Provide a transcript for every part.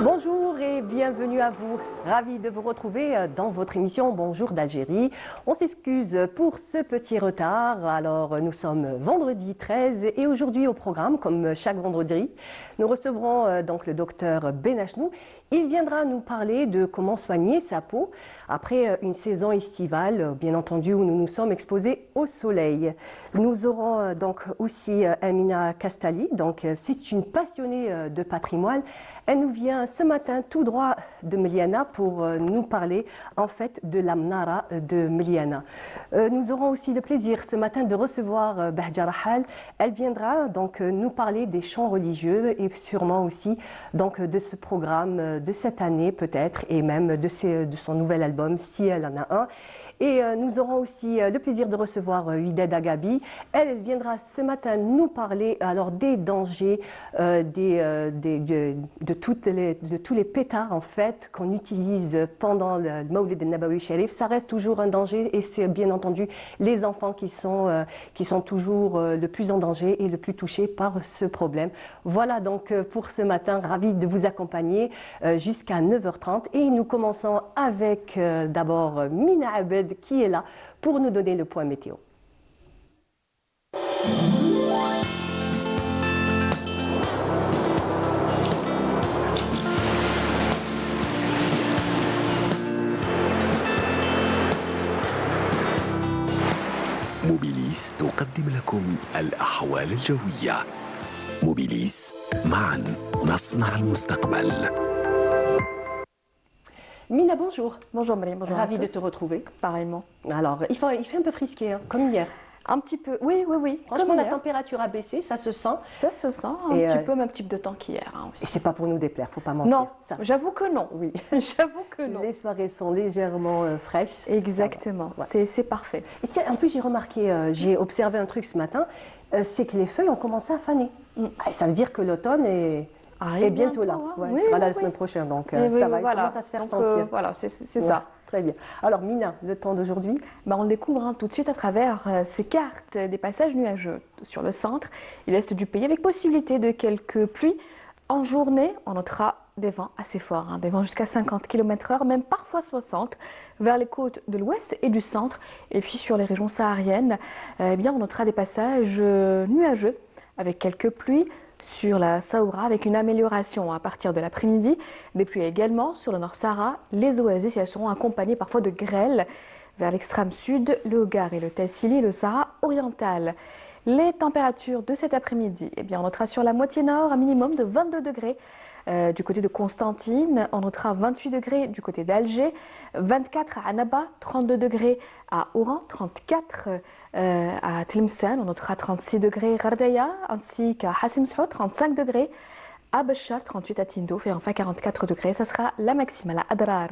Bonjour et bienvenue à vous. Ravi de vous retrouver dans votre émission Bonjour d'Algérie. On s'excuse pour ce petit retard. Alors, nous sommes vendredi 13 et aujourd'hui au programme, comme chaque vendredi, nous recevrons donc le docteur Benachnou. Il viendra nous parler de comment soigner sa peau après une saison estivale, bien entendu, où nous nous sommes exposés au soleil. Nous aurons donc aussi Amina Kastali. Donc, c'est une passionnée de patrimoine. Elle nous vient ce matin tout droit de Meliana pour nous parler en fait de la Mnara de Meliana. Nous aurons aussi le plaisir ce matin de recevoir Bahja Rahal. Elle viendra donc nous parler des chants religieux et sûrement aussi donc de ce programme de cette année peut-être et même de son nouvel album si elle en a un. Et nous aurons aussi le plaisir de recevoir Wided Agabi. Elle viendra ce matin nous parler alors des dangers de tous les pétards en fait qu'on utilise pendant le Mawlid al-Nabawi Sharif. Ça reste toujours un danger et c'est bien entendu les enfants qui sont toujours le plus en danger et le plus touchés par ce problème. Voilà donc pour ce matin, ravi de vous accompagner jusqu'à 9h30 et nous commençons avec d'abord Mina Abed qui est là pour nous donner le point météo. موبيليس تقدم لكم الأحوال الجوية. موبيليس معا نصنع المستقبل. Mina, bonjour. Bonjour Marie, bonjour. Ravi de te retrouver. Pareillement. Alors, il fait un peu frisqué, hein, comme hier. Un petit peu, oui. Franchement, la température a baissé, ça se sent. Ça se sent un petit peu, même type de temps qu'hier. Hein, et c'est pas pour nous déplaire, faut pas mentir. Non, j'avoue que non. Oui. J'avoue que non. Les soirées sont légèrement fraîches. Exactement, ouais. C'est parfait. Et tiens, en plus, j'ai remarqué, j'ai observé un truc ce matin, c'est que les feuilles ont commencé à faner. Ça veut dire que l'automne est bientôt là. Hein. Ouais, oui, il sera là la semaine prochaine, donc ça va, il commence à se faire sentir. Voilà, c'est ça. Très bien. Alors Mina, le temps d'aujourd'hui On le découvre tout de suite à travers ces cartes des passages nuageux sur le centre et l'est du pays avec possibilité de quelques pluies. En journée, on notera des vents assez forts, des vents jusqu'à 50 km/h, même parfois 60, vers les côtes de l'ouest et du centre. Et puis sur les régions sahariennes, on notera des passages nuageux avec quelques pluies. Sur la Saoura, avec une amélioration à partir de l'après-midi. Des pluies également sur le Nord Sahara. Les oasis, elles seront accompagnées parfois de grêles vers l'extrême sud, le Hogar et le Tassili, le Sahara oriental. Les températures de cet après-midi, on notera sur la moitié nord un minimum de 22 degrés. Du côté de Constantine, on notera 28 degrés du côté d'Alger, 24 à Annaba, 32 degrés à Oran, 34 à Tlemcen, on notera 36 degrés à Gardaya, ainsi qu'à Hassim Soud, 35 degrés à Béchar, 38 à Tindouf et enfin 44 degrés, ça sera la maximale à Adrar.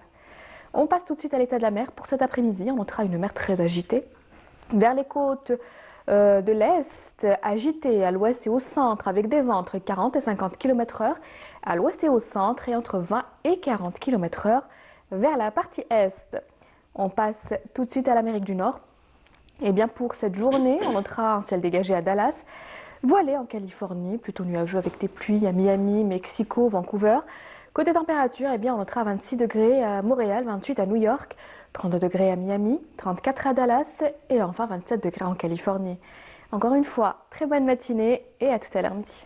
On passe tout de suite à l'état de la mer. Pour cet après-midi, on notera une mer très agitée. Vers les côtes de l'Est, agitée à l'ouest et au centre, avec des vents entre 40 et 50 km/h, à l'ouest et au centre, et entre 20 et 40 km/h vers la partie Est. On passe tout de suite à l'Amérique du Nord. Pour cette journée, on notera un ciel dégagé à Dallas, voilé en Californie, plutôt nuageux avec des pluies à Miami, Mexico, Vancouver. Côté température, on notera 26 degrés à Montréal, 28 à New York, 32 degrés à Miami, 34 à Dallas et enfin 27 degrés en Californie. Encore une fois, très bonne matinée et à tout à l'heure midi.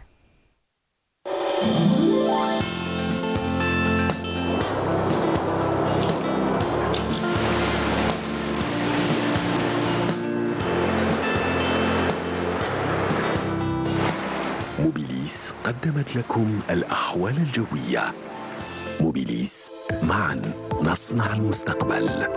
موبيليس قدمت لكم الأحوال الجوية. موبيليس معا نصنع المستقبل.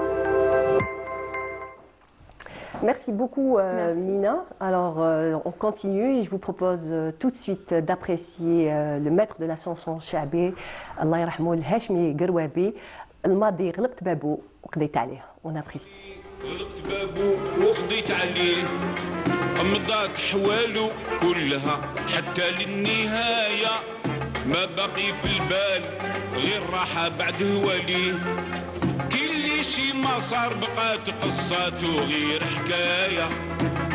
Merci beaucoup Merci. Mina. Alors on continue et je vous propose tout de suite d'apprécier le maître de la chanson Chabi, Allah yarhamou al-Hashmi Garwabi, الماضي غلقت بابو وقضيت عليه. On apprécie. غلقت بابو وقضيت عليه مضات حوالو كلها حتى للنهاية ما بقي في البال غير راحة بعد هواليه كل اللي شي ما صار بقات قصاته غير حكاية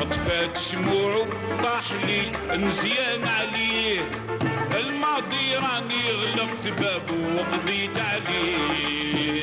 طفات شموعه طاح لي نسيان عليه الماضي راني غلقت بابه وقضيت عليه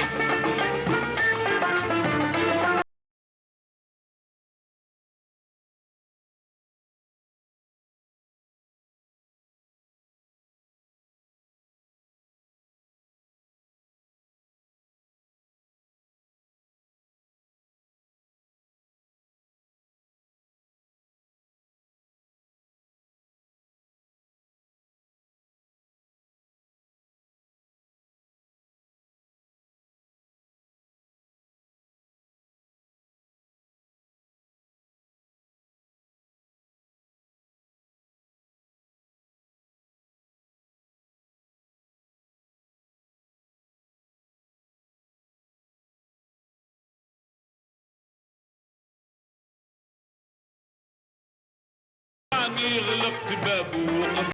راني غلقت بابه وقضيت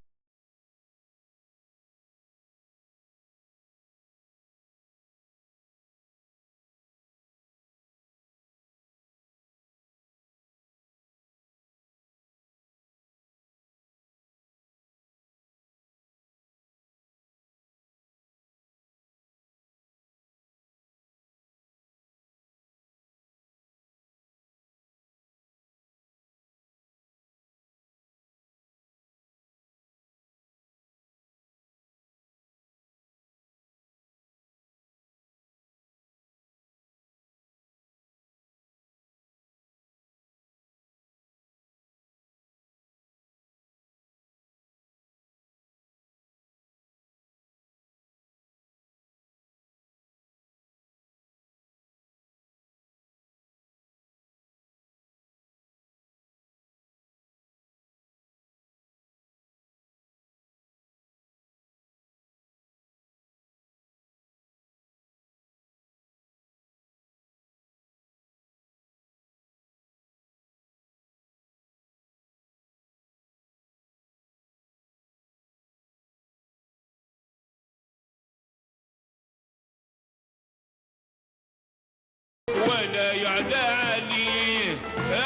ولا يعلى عليه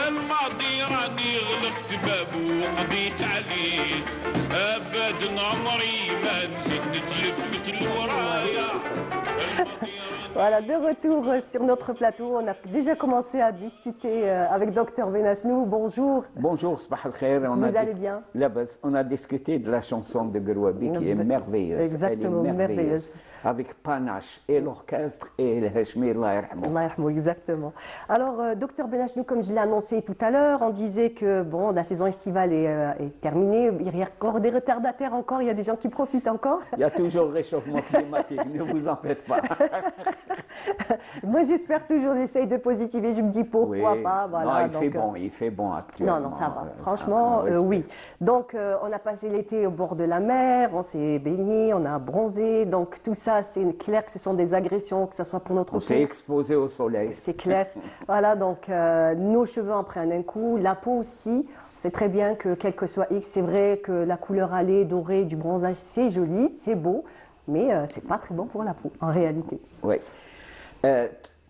الماضي راني غلقت بابه وقضيت عليه ابدا عمري ما نزيد نتلفت لورايا Voilà, de retour sur notre plateau. On a déjà commencé à discuter avec Dr Benachnou. Bonjour. Bonjour, Sabah al-Khair. Vous allez bien? On a discuté de la chanson de Grouabi qui est merveilleuse. Exactement, Elle est merveilleuse. Avec panache et l'orchestre et le Hachmi, Allah yarhamou. Allah yarhamou, exactement. Alors, Dr Benachnou, comme je l'ai annoncé tout à l'heure, on disait que bon, la saison estivale est terminée. Il y a encore des retardataires encore. Il y a des gens qui profitent encore. Il y a toujours le réchauffement climatique, ne vous en faites pas. Moi, j'espère toujours, j'essaye de positiver. Je me dis pourquoi pas. Voilà, non, il fait bon actuellement. Non, ça va. Franchement, oui. Donc, on a passé l'été au bord de la mer, on s'est baigné, on a bronzé. Donc, tout ça, c'est clair que ce sont des agressions, que ce soit pour notre peau. On s'est exposé au soleil. C'est clair. Voilà, donc, nos cheveux en prennent un coup, la peau aussi. C'est très bien que, quel que soit X, c'est vrai que la couleur allée, dorée du bronzage, c'est joli, c'est beau, mais c'est pas très bon pour la peau, en réalité. Oui.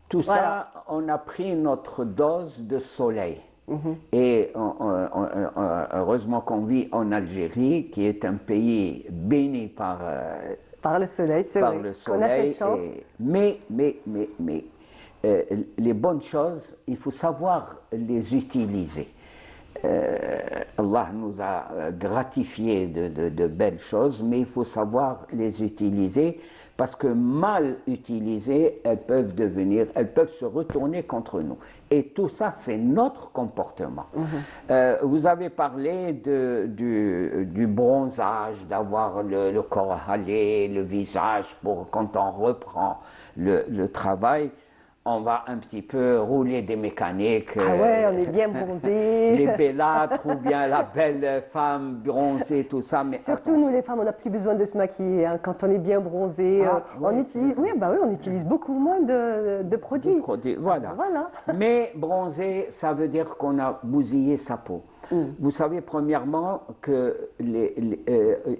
Tout ça, on a pris notre dose de soleil. Et heureusement qu'on vit en Algérie, qui est un pays béni par le soleil, c'est vrai. On a cette chance. Mais les bonnes choses, il faut savoir les utiliser. Allah nous a gratifié de belles choses, mais il faut savoir les utiliser parce que mal utilisées, elles peuvent se retourner contre nous. Et tout ça, c'est notre comportement. Vous avez parlé du bronzage, d'avoir le corps hâlé, le visage, pour quand on reprend le travail. On va un petit peu rouler des mécaniques. Ah ouais, on est bien bronzés. Les bellâtres ou bien la belle femme bronzée, tout ça. Mais surtout nous les femmes, on n'a plus besoin de se maquiller. Hein. Quand on est bien bronzé, on utilise beaucoup moins de produits. Voilà. Mais bronzé, ça veut dire qu'on a bousillé sa peau. Vous savez, premièrement, qu'il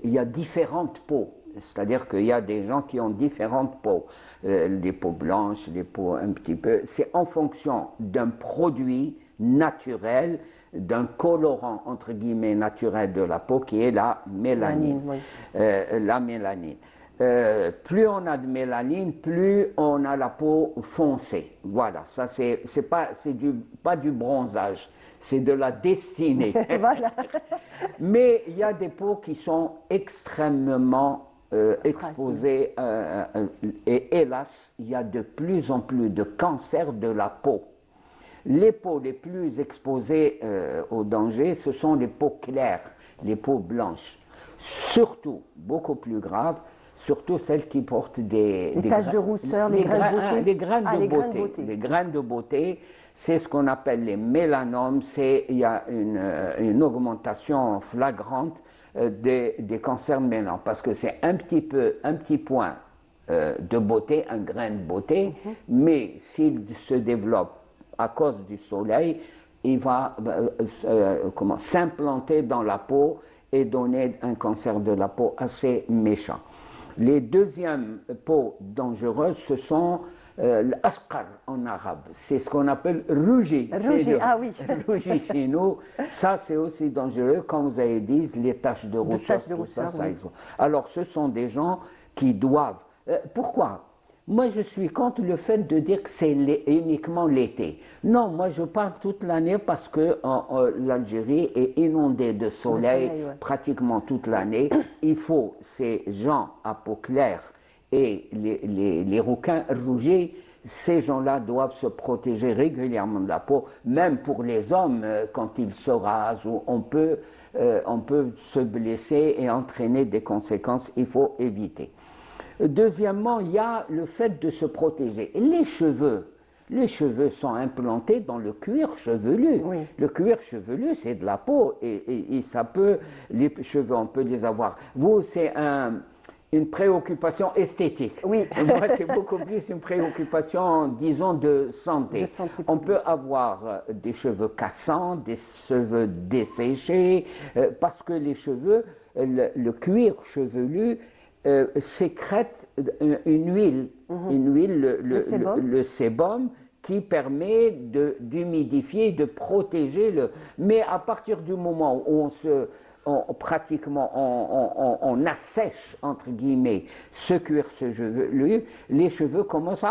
y a différentes peaux. C'est-à-dire qu'il y a des gens qui ont différentes peaux, des peaux blanches, des peaux un petit peu. C'est en fonction d'un produit naturel, d'un colorant entre guillemets naturel de la peau qui est la mélanine. Oui. La mélanine. Plus on a de mélanine, plus on a la peau foncée. Voilà, ça c'est pas du bronzage, c'est de la destinée. Voilà. Mais il y a des peaux qui sont extrêmement exposées et hélas, il y a de plus en plus de cancers de la peau. Les peaux les plus exposées au danger, ce sont les peaux claires, les peaux blanches. Surtout, beaucoup plus grave, surtout celles qui portent des taches de rousseur, les grains de beauté. Les graines de beauté. Les graines de beauté, c'est ce qu'on appelle les mélanomes. Il y a une augmentation flagrante des cancers mélanins parce que c'est un petit point de beauté, un grain de beauté, mais s'il se développe à cause du soleil, il va s'implanter dans la peau et donner un cancer de la peau assez méchant. Les deuxièmes peaux dangereuses, ce sont l'ashqar en arabe. C'est ce qu'on appelle rougi. Rougi, ah oui. Rougi chez nous, ça c'est aussi dangereux. Comme vous avez dit, les taches de rousseur, ça existe. Alors ce sont des gens qui doivent... pourquoi ? Moi, je suis contre le fait de dire que c'est uniquement l'été. Non, moi, je parle toute l'année parce que l'Algérie est inondée de soleil pratiquement toute l'année. Il faut ces gens à peau claire et les rouquins rougis, ces gens-là doivent se protéger régulièrement de la peau. Même pour les hommes, quand ils se rasent, on peut se blesser et entraîner des conséquences. Il faut éviter. Deuxièmement, il y a le fait de se protéger. Les cheveux sont implantés dans le cuir chevelu. Oui. Le cuir chevelu, c'est de la peau et ça peut, les cheveux, on peut les avoir. Vous, c'est une préoccupation esthétique. Oui. Moi, c'est beaucoup plus une préoccupation, disons, de santé. On peut avoir des cheveux cassants, des cheveux desséchés, parce que les cheveux, le cuir chevelu, sécrète une huile, le sébum, qui permet d'humidifier, de protéger Mais à partir du moment où on assèche, entre guillemets, ce cuir chevelu, les cheveux commencent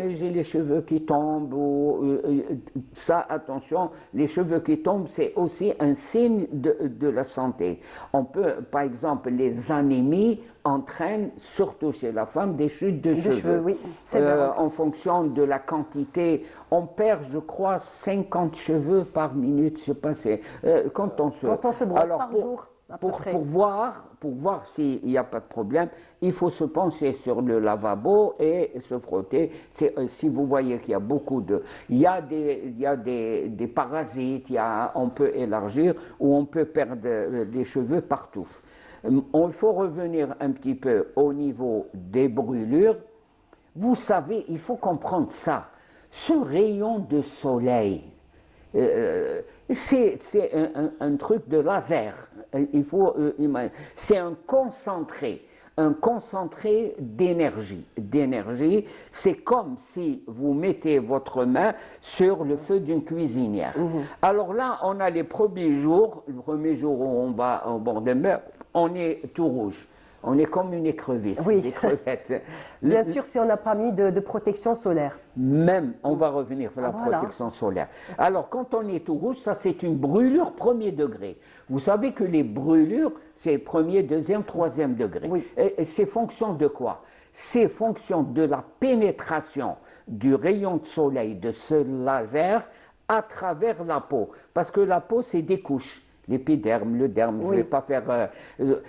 j'ai les cheveux qui tombent, ça, attention, les cheveux qui tombent, c'est aussi un signe de la santé. On peut, par exemple, les anémies entraînent, surtout chez la femme, des chutes de cheveux. Oui, en fonction de la quantité, on perd, je crois, 50 cheveux par minute, je sais pas, quand on se brosse par jour. Pour voir s'il n'y a pas de problème, il faut se pencher sur le lavabo et se frotter. Si vous voyez qu'il y a il y a des parasites, on peut élargir ou on peut perdre les cheveux partout. Il faut revenir un petit peu au niveau des brûlures. Vous savez, il faut comprendre ça. Ce rayon de soleil, c'est un truc de laser. Il faut c'est un concentré d'énergie. C'est comme si vous mettez votre main sur le feu d'une cuisinière. Alors là, on a les premiers jours, le premier jour où on va au bord des mers, on est tout rouge. On est comme une écrevisse, des crevettes. Bien sûr, si on n'a pas mis de protection solaire. Même, on va revenir sur la protection solaire. Alors, quand on est tout rouge, ça c'est une brûlure premier degré. Vous savez que les brûlures, c'est premier, deuxième, troisième degré. Oui. Et c'est fonction de quoi? C'est fonction de la pénétration du rayon de soleil de ce laser à travers la peau. Parce que la peau, c'est des couches. L'épiderme, le derme, je ne vais pas faire...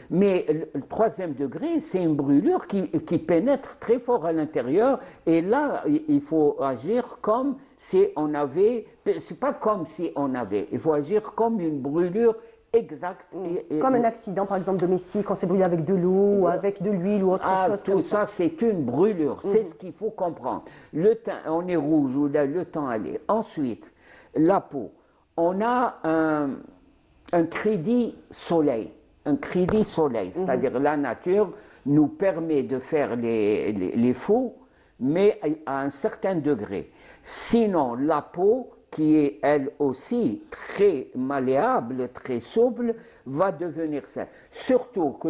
mais le troisième degré, c'est une brûlure qui pénètre très fort à l'intérieur. Et là, il faut agir comme si on avait... C'est pas comme si on avait. Il faut agir comme une brûlure exacte. Comme un accident, par exemple, domestique, on s'est brûlé avec de l'eau, ou avec de l'huile ou autre chose tout comme ça, c'est une brûlure. C'est ce qu'il faut comprendre. Le teint, on est rouge, ou là, le temps allait. Ensuite, la peau. On a un crédit soleil, c'est-à-dire la nature nous permet de faire les faux, mais à un certain degré. Sinon, la peau, qui est elle aussi très malléable, très souple, va devenir saine. Surtout que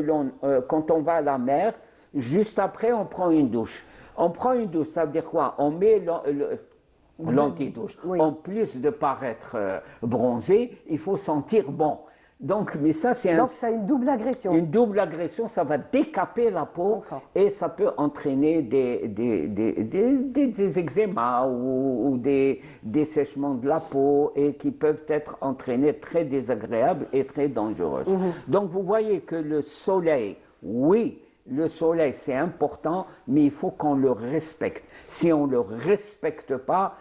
quand on va à la mer, juste après, on prend une douche. On prend une douche, ça veut dire quoi? On met l'anti-douche. Oui. En plus de paraître bronzé, il faut sentir bon. Donc, mais ça, Donc ça a une double agression. une double agression, ça va décaper la peau D'accord. et ça peut entraîner des eczémas ou des dessèchements de la peau et qui peuvent être entraînés très désagréables et très dangereuses. Donc, vous voyez que le soleil, oui, le soleil, c'est important, mais il faut qu'on le respecte. Si on ne le respecte pas,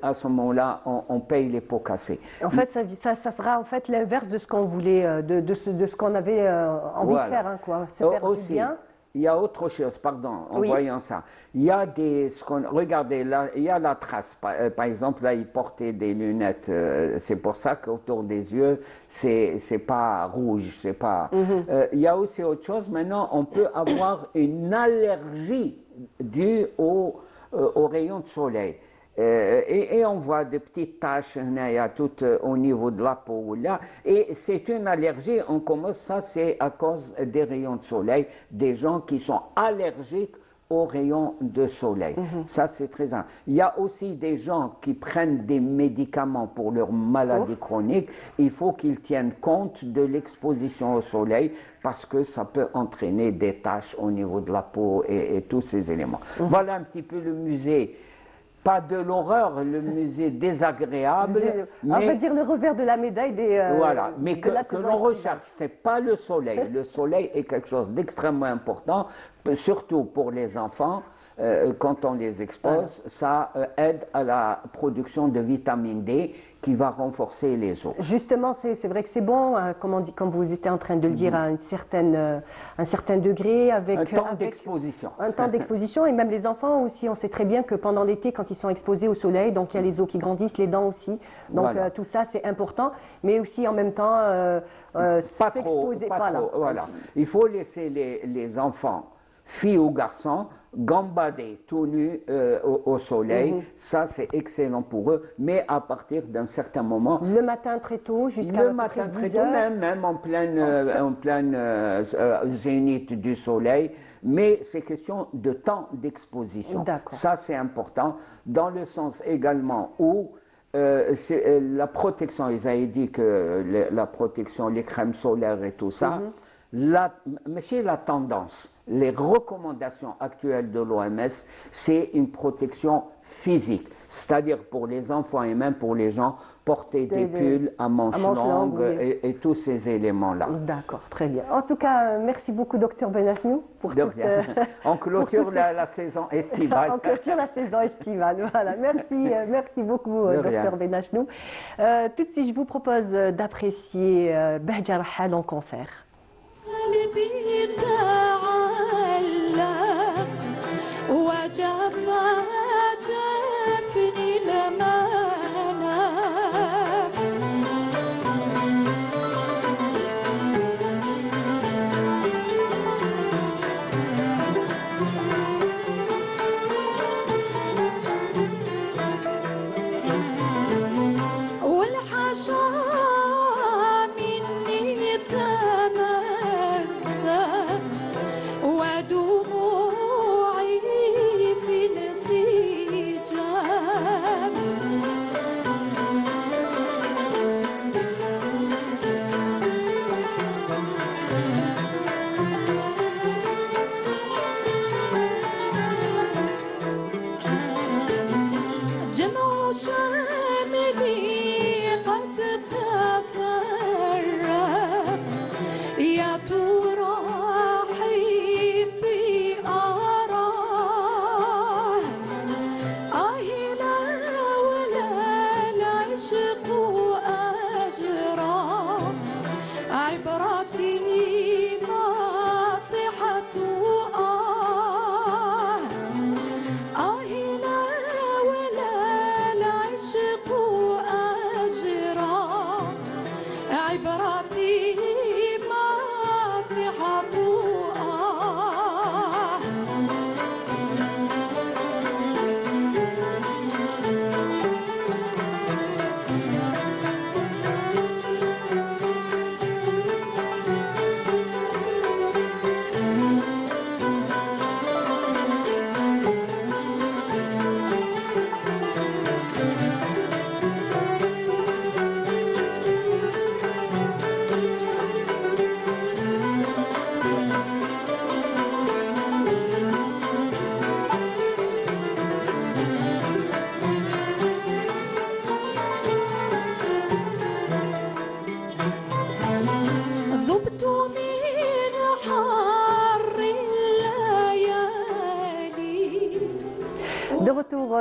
à ce moment-là, on paye les pots cassés. En fait, ça sera en fait l'inverse de ce qu'on voulait, de ce qu'on avait envie Voilà. de faire, hein, quoi. Se faire Aussi, du bien. il y a autre chose, pardon, en Oui. voyant ça. Il y a regardez, là, il y a la trace. Par exemple, là, il portait des lunettes. C'est pour ça qu'autour des yeux, c'est pas rouge. C'est pas. Il y a aussi autre chose. Maintenant, on peut avoir une allergie due aux rayons de soleil. Et on voit des petites taches tout au niveau de la peau là, et c'est une allergie. On commence, ça c'est à cause des rayons de soleil, des gens qui sont allergiques aux rayons de soleil. Ça c'est très important. Il y a aussi des gens qui prennent des médicaments pour leur maladie chronique. Il faut qu'ils tiennent compte de l'exposition au soleil parce que ça peut entraîner des taches au niveau de la peau et tous ces éléments. Voilà un petit peu le musée. Pas de l'horreur, le musée désagréable. On va dire le revers de la médaille voilà, mais de que la saison l'on estivale. recherche, c'est pas le soleil. Le soleil est quelque chose d'extrêmement important, surtout pour les enfants. Quand on les expose, ça aide à la production de vitamine D qui va renforcer les os. Justement, c'est vrai que c'est bon, comme vous étiez en train de le dire, à un certain degré, avec Un temps d'exposition. Un temps d'exposition, et même les enfants aussi, on sait très bien que pendant l'été, quand ils sont exposés au soleil, donc il y a les os qui grandissent, les dents aussi, donc Voilà. tout ça c'est important, mais aussi en même temps Pas trop, s'exposer. pas Voilà. trop, voilà. Il faut laisser les enfants, filles ou garçons, gambader tout nus au soleil. Ça, c'est excellent pour eux, mais à partir d'un certain moment. Le matin très tôt, jusqu'à Le à peu près matin, 10 très tôt, heures. même en pleine zénith du soleil, mais c'est question de temps d'exposition. D'accord. Ça, c'est important, dans le sens également où la protection, ils avaient dit que la protection, les crèmes solaires et tout ça, mais c'est la tendance. Les recommandations actuelles de l'OMS, c'est une protection physique, c'est-à-dire pour les enfants et même pour les gens, porter des pulls à manches longues oui. et tous ces éléments-là. D'accord, très bien. En tout cas, merci beaucoup, Dr Benachnou, pour De toute, rien. On clôture la saison estivale. On clôture la saison estivale. Voilà. Merci beaucoup, De rien. Dr Benachnou. Tout de suite, je vous propose d'apprécier Bahja Rahal en concert. قلبي تعلق وجفا جفني لما والحشا مني تمسك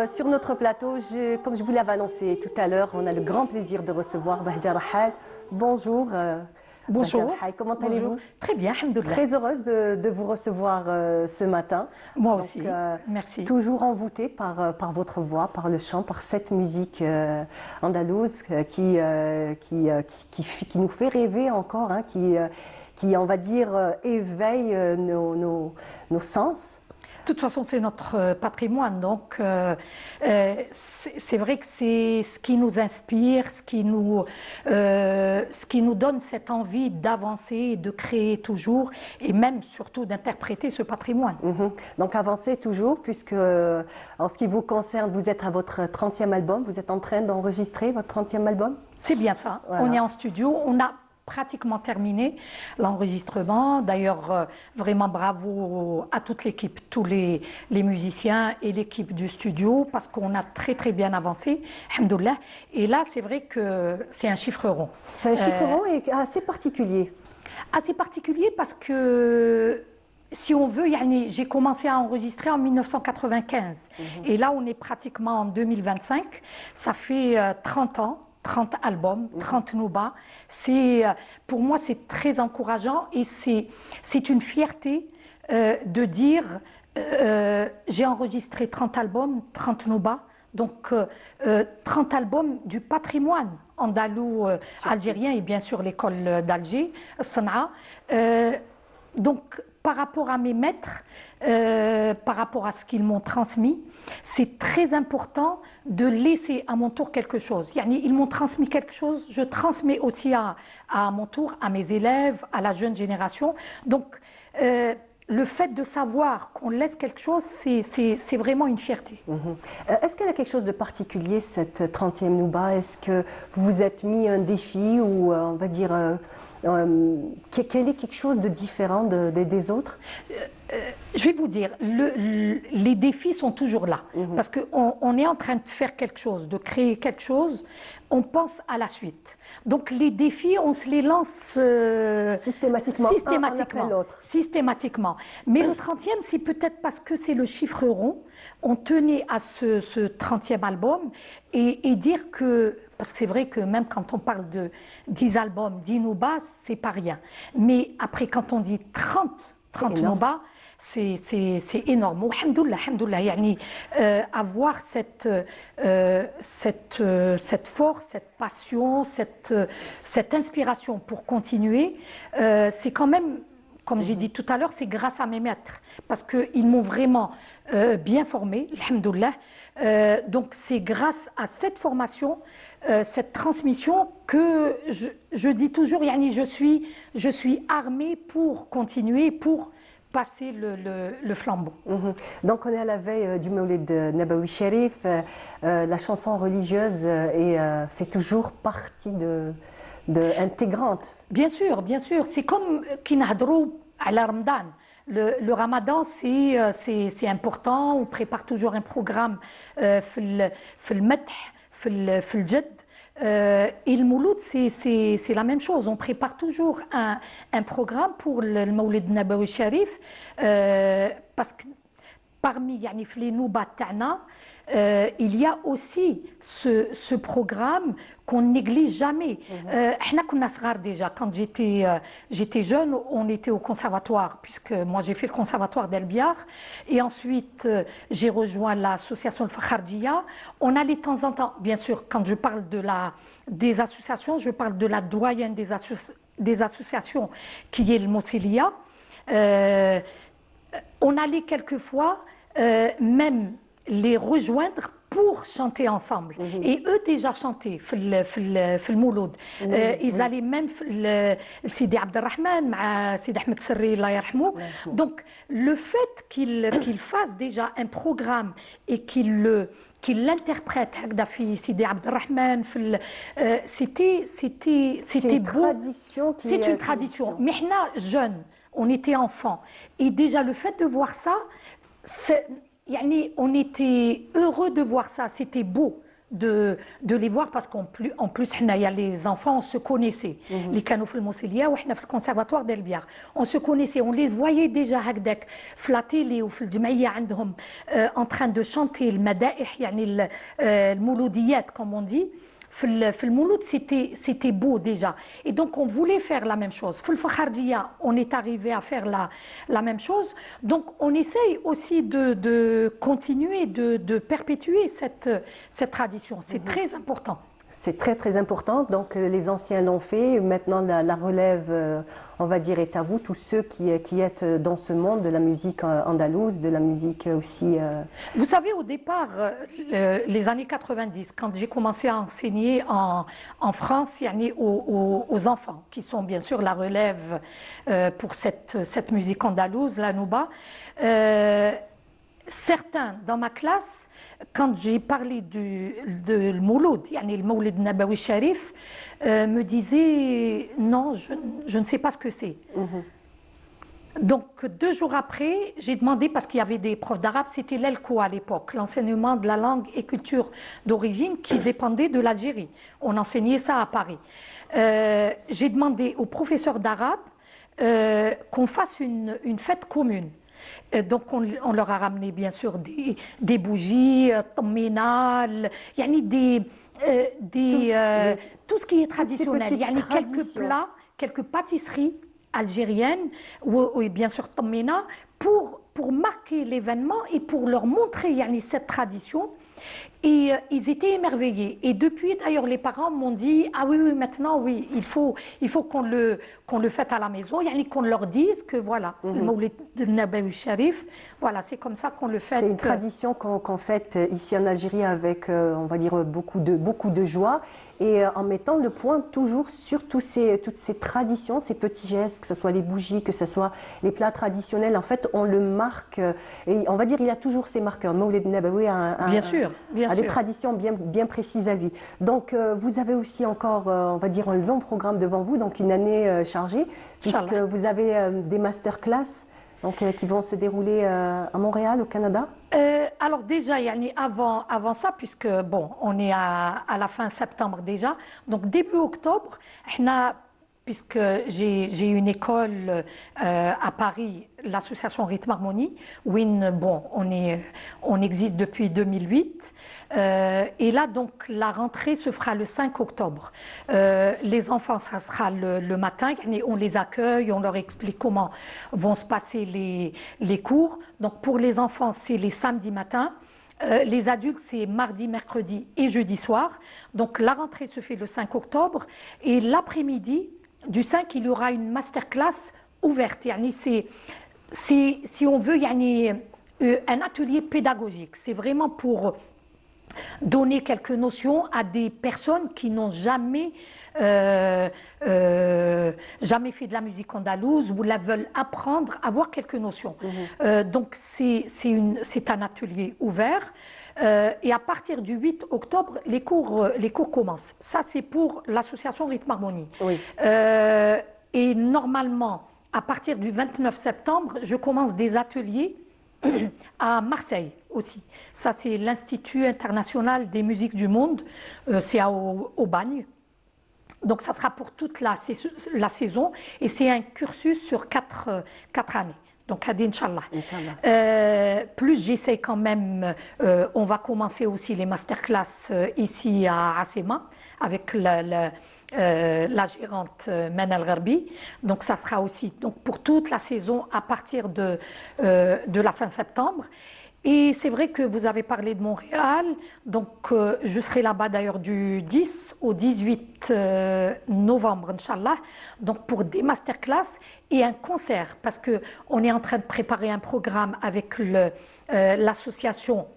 sur notre plateau, comme je vous l'avais annoncé tout à l'heure, on a le grand plaisir de recevoir Bahja Rahal. Bonjour. Bonjour. Bahja Rahal, comment allez-vous? Très bien, alhamdoulilah. Très heureuse de vous recevoir ce matin. Moi Donc, aussi, merci. Toujours envoûtée par votre voix, par le chant, par cette musique andalouse qui nous fait rêver encore, hein, qui, on va dire, éveille nos sens. De toute façon, c'est notre patrimoine, donc c'est vrai que c'est ce qui nous inspire, ce qui nous donne cette envie d'avancer, de créer toujours, et même surtout d'interpréter ce patrimoine. Donc avancez toujours, puisque en ce qui vous concerne, vous êtes à votre 30e album, vous êtes en train d'enregistrer votre 30e album? C'est bien ça, Voilà. On est en studio, on a pratiquement terminé l'enregistrement. D'ailleurs, vraiment bravo à toute l'équipe, tous les musiciens et l'équipe du studio, parce qu'on a très très bien avancé, alhamdoulilah. Et là, c'est vrai que c'est un chiffre rond. C'est un chiffre rond et assez particulier. Assez particulier parce que, si on veut, j'ai commencé à enregistrer en 1995. Et là, on est pratiquement en 2025. Ça fait 30 ans. 30 albums, 30 noubas. Pour moi, c'est très encourageant et c'est une fierté de dire j'ai enregistré 30 albums, 30 noubas, donc 30 albums du patrimoine andalou algérien et bien sûr l'école d'Alger, Sanaa. Donc, par rapport à mes maîtres, par rapport à ce qu'ils m'ont transmis, c'est très important de laisser à mon tour quelque chose. Ils m'ont transmis quelque chose, je transmets aussi à mon tour, à mes élèves, à la jeune génération. Donc, le fait de savoir qu'on laisse quelque chose, c'est vraiment une fierté. Est-ce qu'elle a quelque chose de particulier, cette 30e Nouba? Est-ce que vous vous êtes mis un défi ou, on va dire, quel est quelque chose de différent des autres? Je vais vous dire, les défis sont toujours là. Parce qu'on est en train de faire quelque chose, de créer quelque chose, on pense à la suite. Donc les défis, on se les lance systématiquement, un après l'autre. Systématiquement. Mais le 30e, c'est peut-être parce que c'est le chiffre rond. On tenait à ce 30e album et dire que, parce que c'est vrai que même quand on parle de 10 albums, 10 noubas, c'est pas rien. Mais après, quand on dit 30 noubas, c'est énorme. Alhamdoulilah, avoir cette force, cette passion, cette inspiration pour continuer, c'est quand même, comme j'ai dit tout à l'heure, c'est grâce à mes maîtres, parce qu'ils m'ont vraiment bien formé, alhamdoulilah. Donc c'est grâce à cette formation, cette transmission que je dis toujours, je suis armée pour continuer, pour passer le flambeau. Donc on est à la veille du Mawlid Nabawi Sharif. La chanson religieuse fait toujours partie intégrante. Bien sûr. C'est comme Kinahadrou à la Ramadan. Le Ramadan, c'est important. On prépare toujours un programme في المدح في الجد. Et le Mouloud, c'est la même chose. On prépare toujours un programme pour le Mawlid Nabawi Sharif parce que parmi les Nouba Ta'na, il y a aussi ce programme qu'on ne néglige jamais. Déjà, quand j'étais jeune, on était au conservatoire, puisque moi j'ai fait le conservatoire d'El Biar, et ensuite j'ai rejoint l'association Le Fakhardia. On allait de temps en temps, bien sûr, quand je parle des associations, je parle de la doyenne des associations qui est le Mousselia. On allait quelquefois même les rejoindre pour chanter ensemble. Et eux déjà chantaient في المولود. Ils allaient même Sidi Abdelrahman مع Sidi Ahmed Serri الله يرحمه. Donc le fait qu'ils fassent déjà un programme et qu'ils l'interprètent هكذا في Sidi Abdelrahman, c'était beau. C'est une tradition. Mais nous, jeunes, on était enfants. Et déjà le fait de voir ça, on était heureux de voir ça, c'était beau de les voir parce en plus, il y a les enfants, on se connaissait. Les canaux في الموسيقية وإحنا في الكونسرفاتوار ديال البيار. On se connaissait, on les voyait déjà هكذاك في la télé وفي الجمعية عندهم en train de chanter المدائح يعني المولوديات comme on dit. في المولود c'était beau déjà. Et donc on voulait faire la même chose. في الفخارجية, on est arrivé à faire la même chose. Donc on essaye aussi de continuer, de perpétuer cette tradition. C'est très important. C'est très très important. Donc les anciens l'ont fait. Maintenant la relève, on va dire, est à vous, tous ceux qui êtes dans ce monde de la musique andalouse, de la musique aussi. Vous savez, au départ, les années 90, quand j'ai commencé à enseigner en France, aux enfants, qui sont bien sûr la relève pour cette musique andalouse, la nouba, certains dans ma classe, quand j'ai parlé de le Mouloud, le Mawlid Nabawi Sharif, me disaient non, je ne sais pas ce que c'est. Donc 2 jours après, j'ai demandé, parce qu'il y avait des profs d'arabe, c'était l'ELCO à l'époque, l'enseignement de la langue et culture d'origine qui dépendait de l'Algérie. On enseignait ça à Paris. J'ai demandé aux professeurs d'arabe qu'on fasse une fête commune. Donc on leur a ramené bien sûr des bougies, tamminal, tout ce qui est traditionnel, quelques plats, quelques pâtisseries algériennes ou bien sûr tammina pour marquer l'événement et pour leur montrer cette tradition. Et ils étaient émerveillés. Et depuis, d'ailleurs, les parents m'ont dit ah oui, maintenant, oui, il faut qu'on le fête à la maison, qu'on leur dise que voilà, le Mawlid Nabawi Sharif, voilà, c'est comme ça qu'on le fête. C'est une tradition qu'on fête ici en Algérie avec, on va dire, beaucoup de joie et en mettant le point toujours sur toutes ces traditions, ces petits gestes, que ce soit les bougies, que ce soit les plats traditionnels. En fait, on le marque et on va dire il a toujours ses marqueurs. Le Mawlid Nabawi a des traditions bien précises à lui. Donc, vous avez aussi encore, on va dire, un long programme devant vous, donc une année chargée, puisque vous avez des masterclass qui vont se dérouler à Montréal, au Canada. Alors déjà, avant ça, puisque bon, on est à la fin septembre déjà, donc début octobre, puisque j'ai une école à Paris, l'association Rythme Harmonie, où on existe depuis 2008. Et là, donc, la rentrée se fera le 5 octobre. Les enfants, ça sera le matin. On les accueille, on leur explique comment vont se passer les cours. Donc, pour les enfants, c'est les samedis matins. Les adultes, c'est mardi, mercredi et jeudi soir. Donc, la rentrée se fait le 5 octobre. Et l'après-midi du 5, il y aura une masterclass ouverte. Si on veut, un atelier pédagogique. C'est vraiment pour donner quelques notions à des personnes qui n'ont jamais fait de la musique andalouse ou la veulent apprendre, avoir quelques notions. Donc c'est un atelier ouvert et à partir du 8 octobre, les cours commencent. Ça, c'est pour l'association Rythme Harmonie. Oui. Et normalement, à partir du 29 septembre, je commence des ateliers à Marseille aussi. Ça, c'est l'Institut international des musiques du monde. C'est à Aubagne. Donc, ça sera pour toute la saison. Et c'est un cursus sur 4 années. Donc, Hadi, Inch'Allah. Plus j'essaie quand même, on va commencer aussi les masterclass ici à Asema avec la gérante Mana El-Gharbi. Donc, ça sera aussi pour toute la saison à partir de la fin septembre. Et c'est vrai que vous avez parlé de Montréal, donc je serai là-bas d'ailleurs du 10 au 18 novembre, Inch'Allah, donc pour des masterclass et un concert, parce qu'on est en train de préparer un programme avec l'association,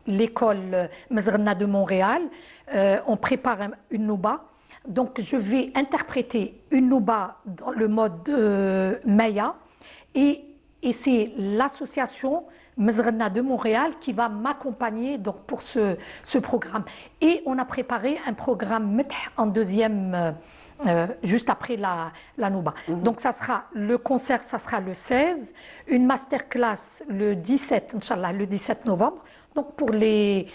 l'école Mezrna de Montréal. On prépare une nouba, donc je vais interpréter une nouba dans le mode Maya, et c'est l'association Mezrna de Montréal qui va m'accompagner pour ce programme. Et on a préparé un programme en deuxième juste après la Nouba. Donc le concert, ça sera le 16, une masterclass le 17, Inch'Allah, le 17 novembre. Donc pour les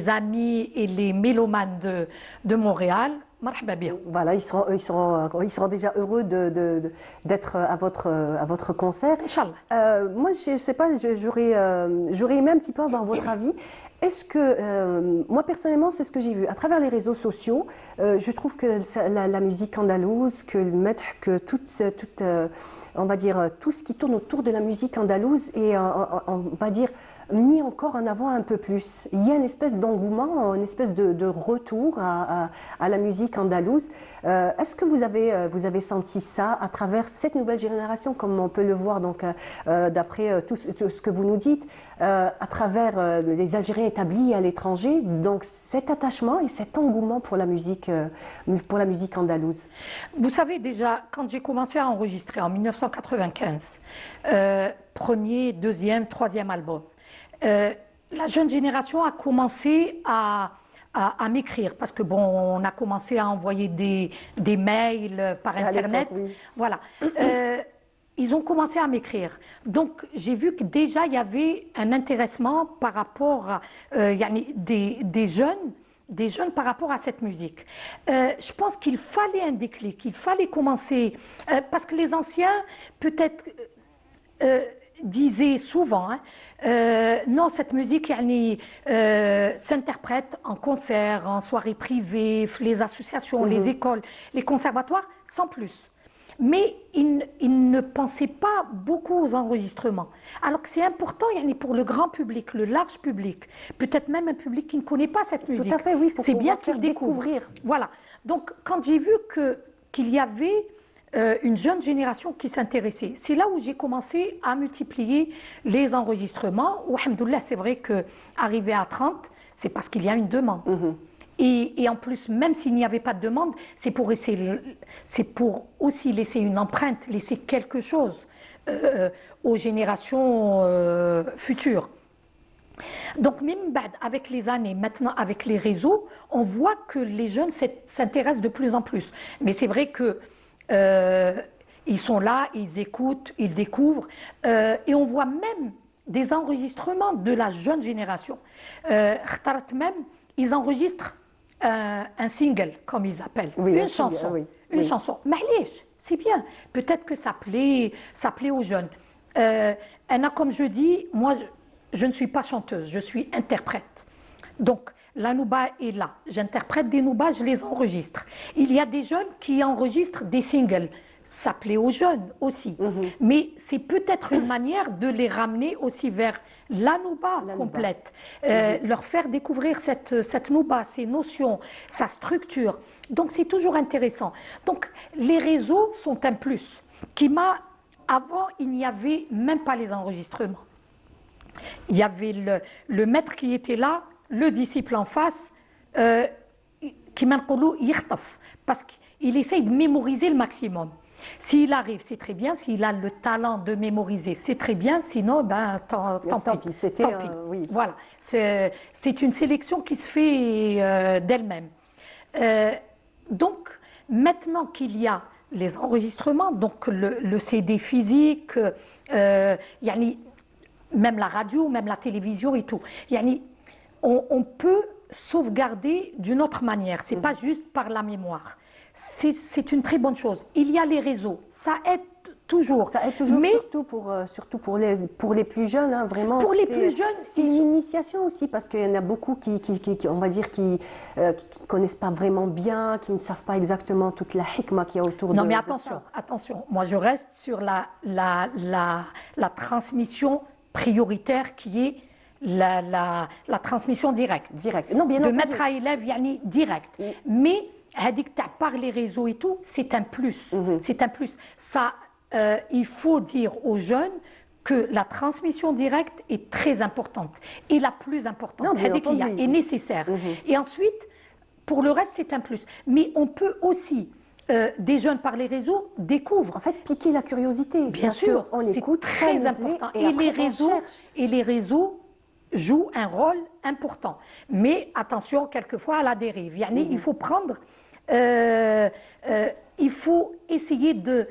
amis et les mélomanes de Montréal, marhaba bien. Voilà, ils seront déjà heureux d'être à votre concert. Inch'Allah. Moi, je sais pas, j'aurais aimé un petit peu avoir votre avis. Est-ce que, moi personnellement, c'est ce que j'ai vu à travers les réseaux sociaux. Je trouve que la musique andalouse, que le maître, que on va dire, tout ce qui tourne autour de la musique andalouse est, on va dire, mis encore en avant un peu plus. Il y a une espèce d'engouement, une espèce de retour à la musique andalouse. Est-ce que vous avez senti ça à travers cette nouvelle génération, comme on peut le voir donc d'après tout ce que vous nous dites, à travers les Algériens établis à l'étranger, donc cet attachement et cet engouement pour la musique andalouse? Vous savez déjà, quand j'ai commencé à enregistrer en 1995, premier, deuxième, troisième album, la jeune génération a commencé à m'écrire parce que bon, on a commencé à envoyer des mails par Internet. Oui. Voilà. Ils ont commencé à m'écrire. Donc, j'ai vu que déjà, il y avait un intéressement par rapport à des jeunes par rapport à cette musique. Je pense qu'il fallait un déclic, il fallait commencer, parce que les anciens, peut-être, disaient souvent, non, cette musique s'interprète en concert, en soirée privée, les associations, les écoles, les conservatoires, sans plus. Mais ils ne pensaient pas beaucoup aux enregistrements. Alors que c'est important pour le grand public, le large public, peut-être même un public qui ne connaît pas cette musique. Tout à fait, oui, c'est bien qu'il découvrir. Voilà. Donc, quand j'ai vu qu'il y avait une jeune génération qui s'intéressait, c'est là où j'ai commencé à multiplier les enregistrements. Où, alhamdoulilah, c'est vrai qu'arriver à 30, c'est parce qu'il y a une demande. Et en plus, même s'il n'y avait pas de demande, c'est pour aussi laisser une empreinte, laisser quelque chose aux générations futures. Donc, même avec les années, maintenant avec les réseaux, on voit que les jeunes s'intéressent de plus en plus. Mais c'est vrai que ils sont là, ils écoutent, ils découvrent, et on voit même des enregistrements de la jeune génération. Même, ils enregistrent un single, comme ils appellent, une chanson. Une chanson. Mahlech, c'est bien. Peut-être que ça plaît aux jeunes. Comme je dis, moi, je ne suis pas chanteuse, je suis interprète. Donc, la nouba est là. J'interprète des noubas, je les enregistre. Il y a des jeunes qui enregistrent des singles. Ça plaît aux jeunes aussi. Mais c'est peut-être une manière de les ramener aussi vers la nouba complète. Leur faire découvrir cette nouba, ses notions, sa structure. Donc c'est toujours intéressant. Donc les réseaux sont un plus. Avant, il n'y avait même pas les enregistrements. Il y avait le maître qui était là, le disciple en face, qui m'encolou yirtaf, parce qu'il essaye de mémoriser le maximum. S'il arrive, c'est très bien. S'il a le talent de mémoriser, c'est très bien. Sinon, tant pis. Oui. Voilà. C'est une sélection qui se fait d'elle-même. Donc, maintenant qu'il y a les enregistrements, donc le CD physique, même la radio, même la télévision et tout, on peut sauvegarder d'une autre manière. C'est pas juste par la mémoire. C'est une très bonne chose. Il y a les réseaux, ça aide toujours. Ça aide toujours, mais surtout pour les plus jeunes, hein, vraiment. Pour les plus jeunes, c'est une initiation aussi, parce qu'il y en a beaucoup qui on va dire, qui connaissent pas vraiment bien, qui ne savent pas exactement toute la hikma qu'il y a autour Non, mais attention. Moi, je reste sur la transmission prioritaire qui est la transmission directe. Non, bien entendu. De maître à élève, direct. Mais par les réseaux et tout, c'est un plus. C'est un plus. Ça, il faut dire aux jeunes que la transmission directe est très importante et la plus importante, est nécessaire. Et ensuite, pour le reste, c'est un plus. Mais on peut aussi, des jeunes par les réseaux découvrent. En fait, piquer la curiosité. Bien sûr, c'est très important. Et les réseaux jouent un rôle important. Mais attention, quelquefois, à la dérive. Il faut prendre il faut essayer de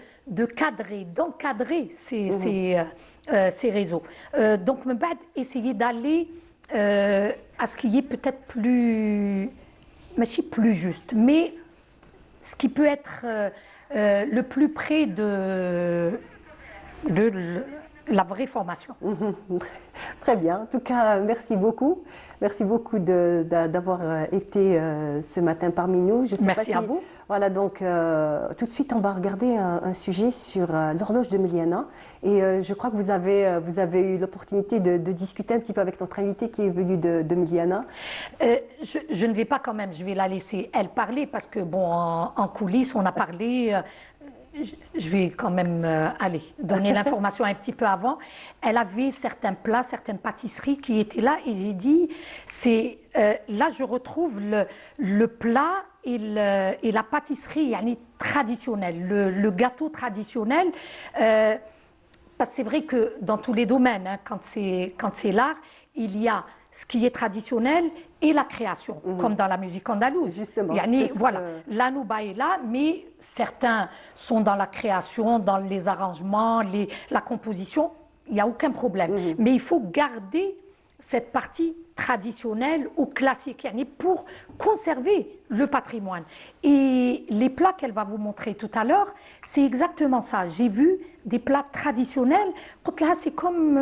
cadrer, d'encadrer ces réseaux. Donc, من بعد, essayer d'aller à ce qui est peut-être plus juste, mais ce qui peut être le plus près de la vraie formation. Très bien. En tout cas, merci beaucoup. Merci beaucoup d'avoir été ce matin parmi nous. Je sais Merci pas à vous. Voilà, donc tout de suite, on va regarder un sujet sur l'horloge de Miliana. Et je crois que vous avez eu l'opportunité de discuter un petit peu avec notre invité qui est venu de Miliana. Je ne vais pas quand même, je vais la laisser elle parler parce que, bon, en coulisses, on a parlé. Je vais quand même aller donner l'information un petit peu avant. Elle avait certains plats, certaines pâtisseries qui étaient là et j'ai dit, là je retrouve le plat et la pâtisserie yani, traditionnelle, le gâteau traditionnel. Parce que c'est vrai que dans tous les domaines, hein, quand c'est l'art, il y a ce qui est traditionnel et la création, comme dans la musique andalouse. Justement, Yani, c'est ce voilà, que- la nouba est là, mais certains sont dans la création, dans les arrangements, la composition, il n'y a aucun problème. Mais il faut garder cette partie traditionnelle ou classique, yani pour conserver le patrimoine. Et les plats qu'elle va vous montrer tout à l'heure, c'est exactement ça. J'ai vu des plats traditionnels. Là, c'est comme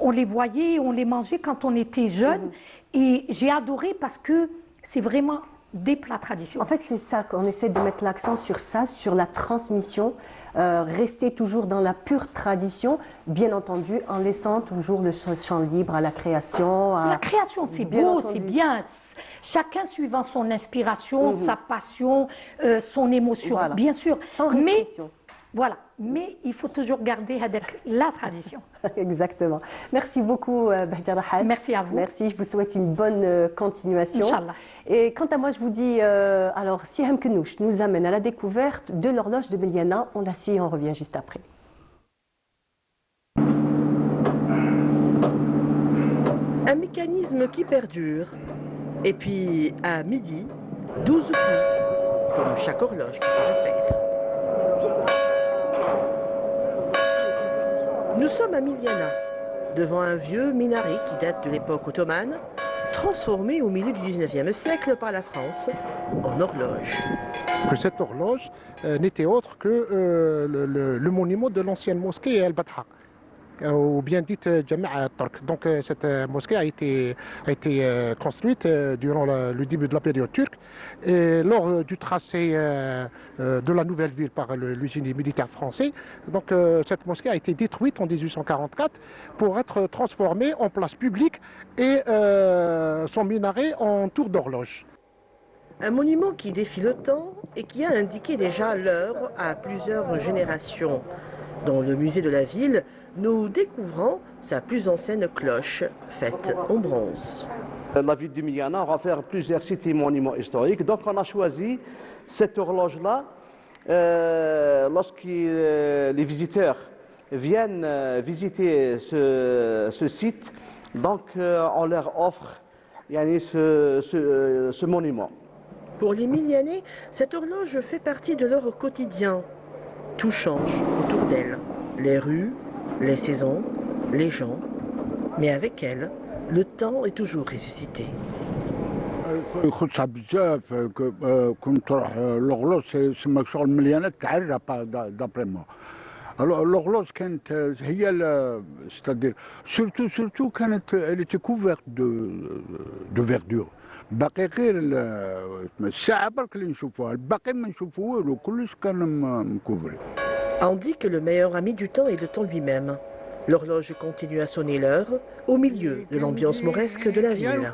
on les voyait, on les mangeait quand on était jeune. Et j'ai adoré parce que c'est vraiment des plats En traditionnels. fait, c'est ça qu'on essaie de mettre l'accent sur ça, sur la transmission, rester toujours dans la pure tradition, bien entendu, en laissant toujours le champ libre à la création. La création, c'est Bien beau, entendu. c'est bien. Chacun suivant son inspiration, sa passion, son émotion, Voilà. bien sûr. Sans Mais restriction. voilà, mais il faut toujours garder avec la tradition. Exactement. Merci beaucoup, Bahja Rahad. Merci à vous. Merci, je vous souhaite une bonne continuation. Inch'Allah. Et quant à moi, je vous dis, alors, Siham Kenouch nous amène à la découverte de l'horloge de Miliana. On la suit et on revient juste après. Un mécanisme qui perdure. Et puis, à midi, 12 coups, comme chaque horloge qui se respecte. Nous sommes à Miliana, devant un vieux minaret qui date de l'époque ottomane, transformé au milieu du 19e siècle par la France en horloge. Que cette horloge n'était autre que le monument de l'ancienne mosquée El-Batha, ou bien dite Jami'a Turk. Donc cette mosquée a été construite durant le début de la période turque. Et lors du tracé de la nouvelle ville par le génie militaire français, donc cette mosquée a été détruite en 1844 pour être transformée en place publique et son minaret en tour d'horloge. Un monument qui défie le temps et qui a indiqué déjà l'heure à plusieurs générations. Dans le musée de la ville, nous découvrons sa plus ancienne cloche, faite en bronze. La ville de Miliana va faire plusieurs sites et monuments historiques. Donc on a choisi cette horloge-là lorsque les visiteurs viennent visiter ce site. Donc on leur offre ce monument. Pour les Milianais, cette horloge fait partie de leur quotidien. Tout change autour d'elle. Les rues, les saisons, les gens. Mais avec elle, le temps est toujours ressuscité. يخصها بزاف كنت نروح لوغلوج سما شغل مليانه تعرى دابري مو لوغلوج كانت هي ستادير سورتو كانت elle était couverte de verdure باقي غير الساعه برك اللي نشوفوها الباقي ما نشوفو والو كلش كان مكوفري. On dit que le meilleur ami du temps est le temps lui-même. L'horloge continue à sonner l'heure au milieu de l'ambiance mauresque de la ville.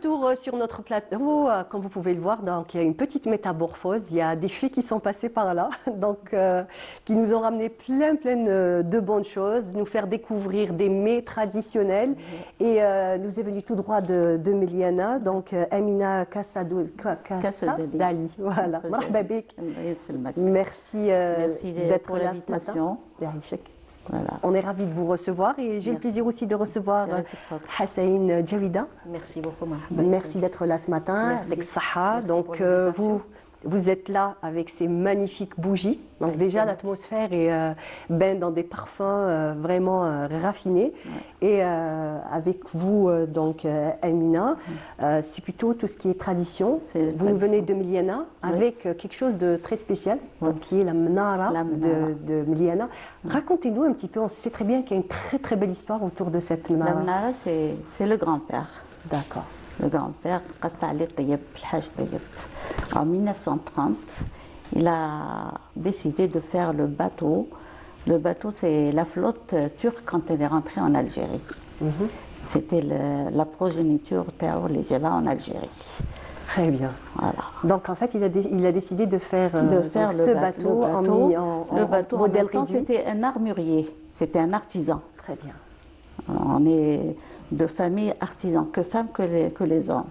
retour sur notre plateau, comme vous pouvez le voir, donc il y a une petite métamorphose. Il y a des fées qui sont passées par là, donc qui nous ont ramené plein de bonnes choses, nous faire découvrir des mets traditionnels. Et nous est venu tout droit de Miliana, donc Amina Kassadali. Voilà. Marhaba bik. Merci d'être pour là l'invitation. ce matin. Voilà. On est ravis de vous recevoir et j'ai le plaisir aussi de recevoir Hassain Jawida. Merci beaucoup. Merci d'être là ce matin Merci. avec Saha. Merci Donc pour l'invitation. vous êtes là avec ces magnifiques bougies. Donc Merci. déjà l'atmosphère est baigne dans des parfums vraiment raffinés. Et avec vous donc Amina, c'est plutôt tout ce qui est tradition. Vous nous venez de Miliana avec quelque chose de très spécial, donc, qui est la Mnara, de Miliana. Racontez-nous un petit peu, on sait très bien qu'il y a une très belle histoire autour de cette Mnara. La Mnara, c'est le grand-père. D'accord. Le grand-père, Qasta Ali Tayyib, Al-Hajj Tayyib. En 1930, il a décidé de faire le bateau. Le bateau, c'est la flotte turque quand elle est rentrée en Algérie. C'était la progéniture Tao Lejeva en Algérie. Très bien. Voilà. Donc en fait, il a décidé de faire, donc, le ce bateau en modèle même temps, réduit. c'était un armurier, c'était un artisan. Très bien. On est de famille artisan, que femmes que les hommes.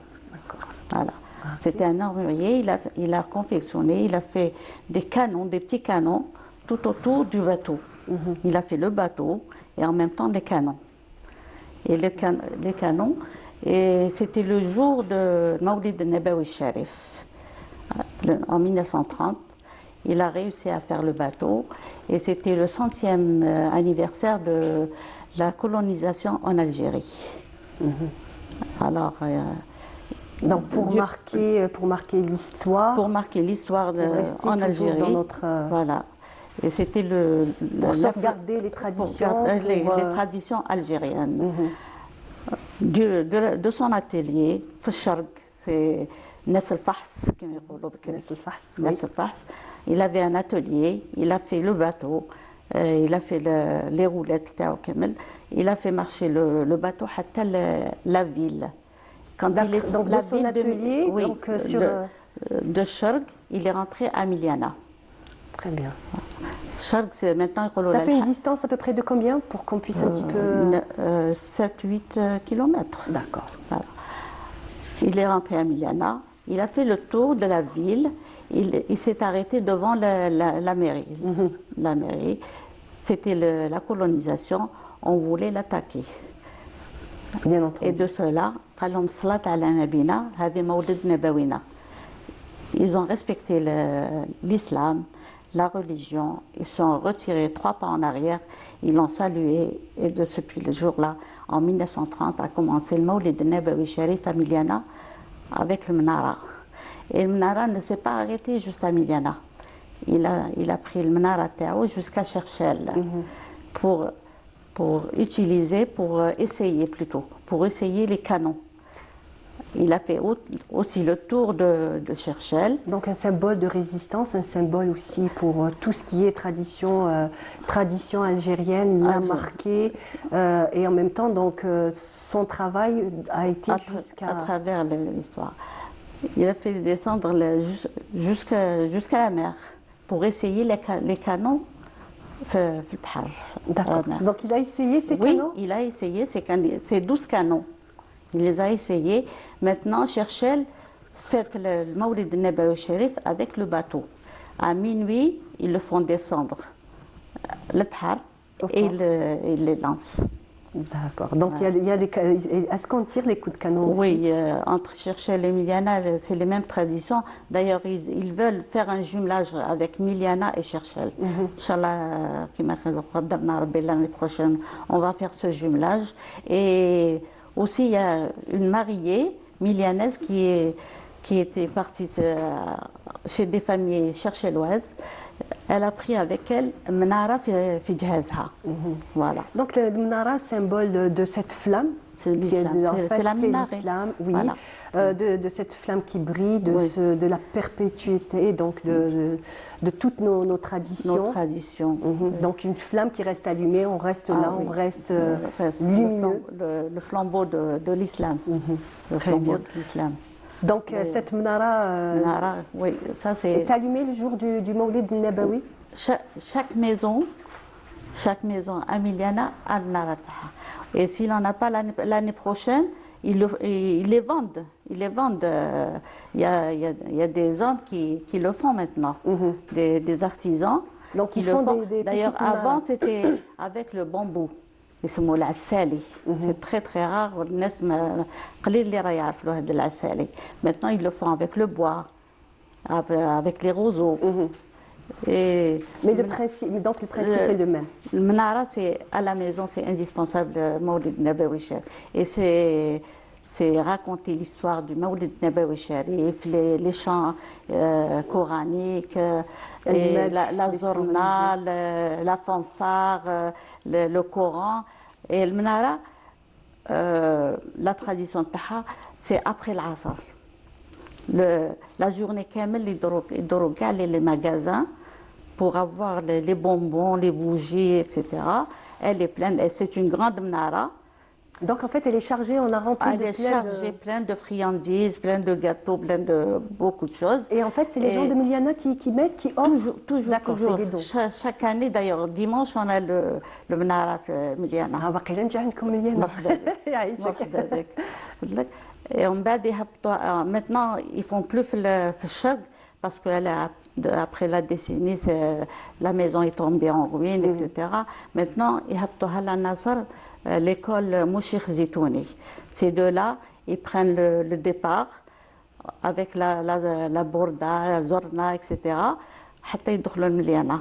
Voilà. C'était un armurier, il a confectionné, il a fait des canons, des petits canons, tout autour du bateau. Il a fait le bateau et en même temps les canons. Et les canons, et c'était le jour de Mawlid Nabawi Sharif. En 1930, il a réussi à faire le bateau et c'était le 100e anniversaire de la colonisation en Algérie. Alors, donc pour marquer l'histoire. Pour marquer l'histoire en Algérie. Dans notre, voilà. Et c'était pour sauvegarder les traditions. Les traditions algériennes. De son atelier, Fsharq, c'est Nas el-Fahs, comme ils disent. Il avait un atelier, il a fait le bateau, il a fait les roulettes, il a fait marcher le bateau jusqu'à la ville. Donc de son atelier, donc, de Sharq, il est rentré à Miliana. Très bien. Sharq, c'est maintenant... Ça fait une distance à peu près de combien pour qu'on puisse un petit peu... 7-8 kilomètres. D'accord. Voilà. Il est rentré à Miliana, il a fait le tour de la ville, il s'est arrêté devant la mairie. La mairie, c'était la colonisation, on voulait l'attaquer. Bien entendu. Et de cela, ils ont respecté l'islam, la religion, ils sont retirés 3 pas en arrière, ils l'ont salué et depuis le jour-là, en 1930, a commencé le Mawlid Nabawi Sharif à Miliana avec le Mnara. Et le Mnara ne s'est pas arrêté juste à Miliana. Il a pris le Mnara Tao jusqu'à Cherchel pour essayer les canons. Il a fait aussi le tour de Cherchel. Donc un symbole de résistance, un symbole aussi pour tout ce qui est tradition algérienne, l'a marqué. Et en même temps, donc, son travail a été à travers l'histoire. Il a fait descendre jusqu'à la mer pour essayer les canons. D'accord. Donc il a essayé ces canons? Oui, il a essayé ces 12 canons. Il les a essayés. Maintenant, Cherchel fait le Mawlid Nabawi Sharif avec le bateau. À minuit, ils le font descendre le Bhar et ils les lancent. D'accord. Donc il y a des... Est-ce qu'on tire les coups de canon aussi? Oui, entre Cherchel et Miliana, c'est les mêmes traditions. D'ailleurs, ils veulent faire un jumelage avec Miliana et Cherchel. Inch'Allah, l'année prochaine, on va faire ce jumelage. Et aussi, il y a une mariée milianaise qui était partie chez des familles chercheloises. elle a pris avec elle منارة في جهازها. Voilà. Donc le Menara, symbole de cette flamme. C'est l'islam, c'est la minarée. L'islam, oui. Voilà. De cette flamme qui brille, de la perpétuité, donc de toutes nos traditions. Nos traditions. Donc une flamme qui reste allumée, on reste là, on reste lumineux. Le flambeau de l'islam. Le Très flambeau bien. de l'islam. Donc cette Menara oui, ça est allumée le jour du Mawlid Nabawi. Chaque maison à Miliana a le Menara تاعها. Et s'il n'en a pas l'année prochaine, ils les vendent. Ils les vendent. Il y a des hommes qui le font maintenant, des artisans. Donc qui ils le font font. des D'ailleurs, petites Menara. avant, c'était avec le bambou. يسموه العسالي. C'est très très rare. الناس قليل اللي راه يعرفوا هذا العسالي. Maintenant, ils le font avec le bois, avec les roseaux. Et Mais le principe est le même. Le Menara, c'est à la maison, c'est indispensable, le Mawlid Nabawi Sharif. Et c'est raconter l'histoire du Mawlid Nabawi Sharif, les chants coraniques, et la zorna, la fanfare, le Coran. Et le Menara, la tradition de Taha, c'est après l'Asr. La journée kamel, ils doivent aller les magasins pour avoir les bonbons, les bougies, etc. Elle est pleine, c'est une grande Menara. Donc en fait, elle est chargée, on a rempli Elle est chargée, plein de friandises, plein de gâteaux, plein de beaucoup de choses. Et en fait, c'est les gens de Miliana qui mettent, qui offrent. Toujours. D'accord, c'est des dons. Chaque année, d'ailleurs, dimanche, on a le Menara Miliana. Ah, باقي نجي عندكم مليانة. يعيشك. Et maintenant, ils font plus le Shag parce que après la décennie, la maison est tombée en ruine, etc. Maintenant, ils ont la Nasr, l'école Mouchir Zitouni. Ces deux-là, ils prennent le départ avec la Bourda, la Zorna, etc. حتى يدخلوا المليانة.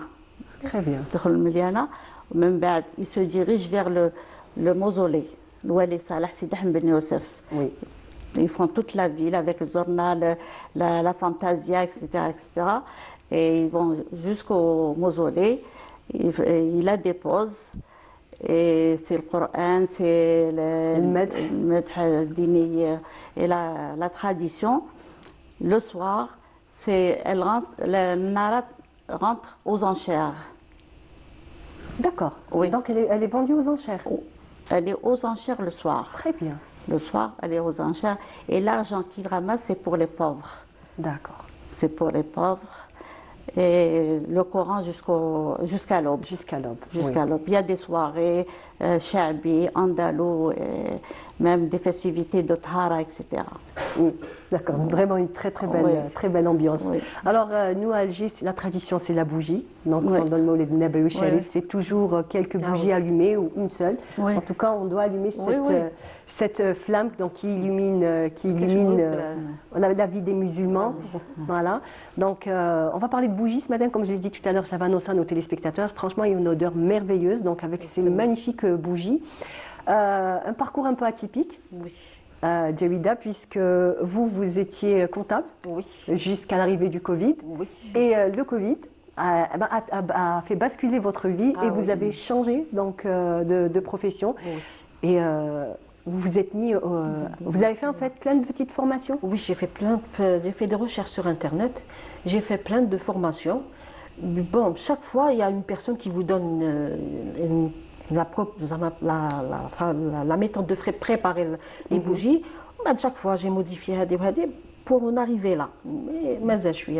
Très bien. يدخلوا المليانة ومن بعد ils se dirigent vers le mausolée, الوالي صالح سيدي أحمد بن يوسف. Oui. Ils font toute la ville avec le Zorna, la Fantasia, etc., etc. Et ils vont jusqu'au mausolée, ils la déposent. Et c'est le Coran, c'est le Madh dini et la tradition. Le soir, la Menara rentre aux enchères. D'accord. Oui. Donc elle est vendue aux enchères. Elle est aux enchères le soir. Très bien. Le soir, elle est aux enchères. Et l'argent qu'ils ramassent, c'est pour les pauvres. D'accord. C'est pour les pauvres. Et le Coran jusqu'à l'aube. Jusqu'à l'aube. Jusqu'à l'aube. Il y a des soirées, Chabi, Andalou, et même des festivités de Tahara, etc. Oui, d'accord. Vraiment une très belle ambiance. Oui. Alors nous à Alger, la tradition c'est la bougie. Donc dans le Mawlid Nabawi Sharif, c'est toujours quelques bougies allumées ou une seule. Oui. En tout cas, on doit allumer cette flamme donc, qui illumine la vie des musulmans. Voilà. Donc on va parler de bougies ce matin, comme je l'ai dit tout à l'heure, ça va annoncer à nos téléspectateurs. Franchement, il y a une odeur merveilleuse, donc avec ces magnifiques bougies. Un parcours un peu atypique. Oui. Jawida, puisque vous étiez comptable jusqu'à l'arrivée du Covid. Oui. Et le Covid a fait basculer votre vie et vous avez changé donc, de profession. Oui. Et vous vous êtes mis. Vous avez fait en fait plein de petites formations? Oui, j'ai fait des recherches sur Internet, j'ai fait plein de formations. Bon, chaque fois, il y a une personne qui vous donne la méthode de préparer les bougies. Chaque fois, j'ai modifié pour en arriver là. Mais je suis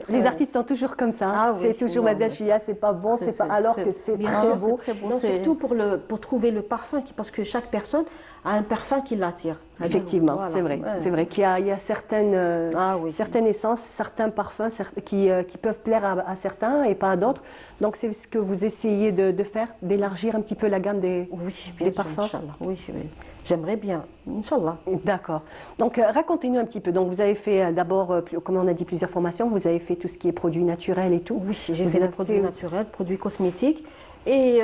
Les artistes sont toujours comme ça. Ah oui, c'est toujours Mazal Chouya, c'est pas bon, c'est pas. Alors que c'est très beau. Non, surtout pour trouver le parfum, parce que chaque personne a un parfum qui l'attire. Effectivement, Voilà. c'est vrai. Ouais. C'est vrai qu'il y a certaines essences, certains parfums qui peuvent plaire à certains et pas à d'autres. Donc c'est ce que vous essayez de faire, d'élargir un petit peu la gamme des parfums. Inch'Allah. Oui, j'aimerais bien, Inch'Allah. D'accord. Donc racontez-nous un petit peu. Donc vous avez fait d'abord, comme on a dit, plusieurs formations. Vous avez fait tout ce qui est produits naturels et tout. Oui, j'ai fait des produits naturels, produits cosmétiques. Et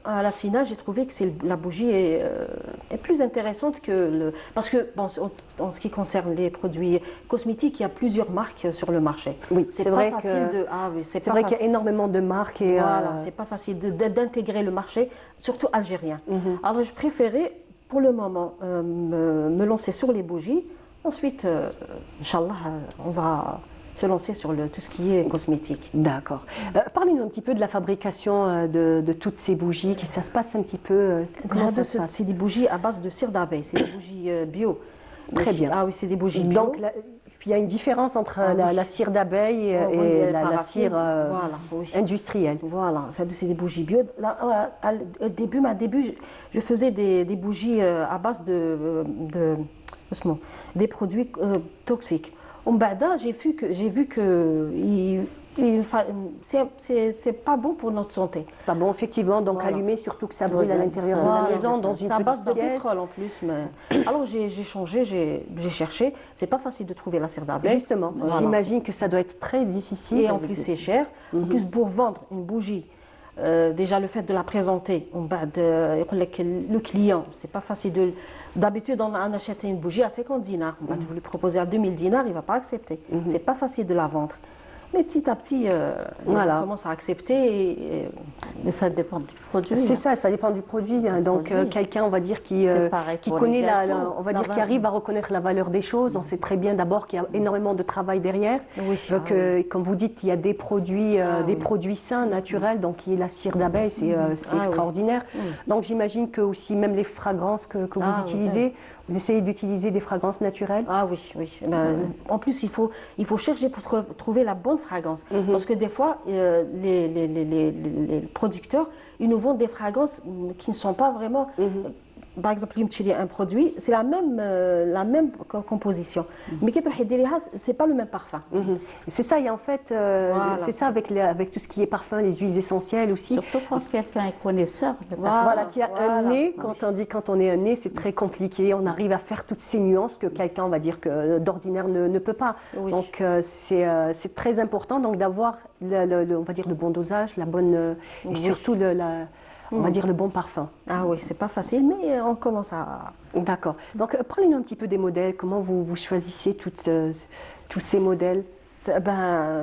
à la finale, j'ai trouvé que la bougie est plus intéressante que le... Parce que bon, en ce qui concerne les produits cosmétiques, il y a plusieurs marques sur le marché. Oui, c'est pas vrai facile que... c'est vrai qu'il y a énormément de marques. Et, voilà, c'est pas facile d'intégrer le marché, surtout algérien. Alors, je préférais, pour le moment, me lancer sur les bougies. Ensuite, Inch'Allah, on va se lancer sur tout ce qui est cosmétique. D'accord. Parlez-nous un petit peu de la fabrication de toutes ces bougies, que ça se passe un petit peu. Comment ça se passe? C'est des bougies à base de cire d'abeille, c'est des bougies bio. Très bien. Ah oui, c'est des bougies bio. Donc, il y a une différence entre la cire d'abeille et la cire industrielle. Voilà, c'est des bougies bio. Là, au début, je faisais des bougies à base des produits toxiques. J'ai vu que c'est pas bon pour notre santé. Pas bon, effectivement. Donc allumer, surtout que ça brûle à l'intérieur de la maison, dans une petite base de pièce. pétrole en plus. Mais... Alors j'ai changé, j'ai cherché. C'est pas facile de trouver la cire d'abeille. Justement, j'imagine que ça doit être très difficile. Et en plus c'est cher. En plus pour vendre une bougie, déjà le fait de la présenter, le client, c'est pas facile de... D'habitude, on achète une bougie à 50 dinars. Vous lui proposez à 2000 dinars, il ne va pas accepter. C'est pas facile de la vendre. Mais petit à petit, on commence à accepter. Mais ça dépend du produit. C'est ça dépend du produit. Donc quelqu'un, on va dire, qui connaît qui arrive à reconnaître la valeur des choses. On sait très bien d'abord qu'il y a énormément de travail derrière. Comme vous dites, il y a des produits, sains, naturels. Donc la cire d'abeille, c'est extraordinaire. Donc j'imagine que aussi même les fragrances que vous utilisez. Vous essayez d'utiliser des fragrances naturelles? Ah oui. En plus, il faut chercher pour trouver la bonne fragrance. Parce que des fois, les producteurs, ils nous vendent des fragrances qui ne sont pas vraiment... Par exemple, un produit, c'est la même composition. Mais quand c'est pas le même parfum. C'est ça, et en fait, c'est ça avec tout ce qui est parfum, les huiles essentielles aussi. Surtout quand quelqu'un est connaisseur. Qui a un nez, quand on est un nez, c'est très compliqué. On arrive à faire toutes ces nuances que quelqu'un, on va dire, que d'ordinaire ne peut pas. Donc c'est très important donc d'avoir on va dire le bon dosage, la bonne et surtout on va dire le bon parfum. Ah oui, c'est pas facile, mais on commence à... D'accord. Donc, parlez-nous un petit peu des modèles. Comment vous choisissez tous ces modèles?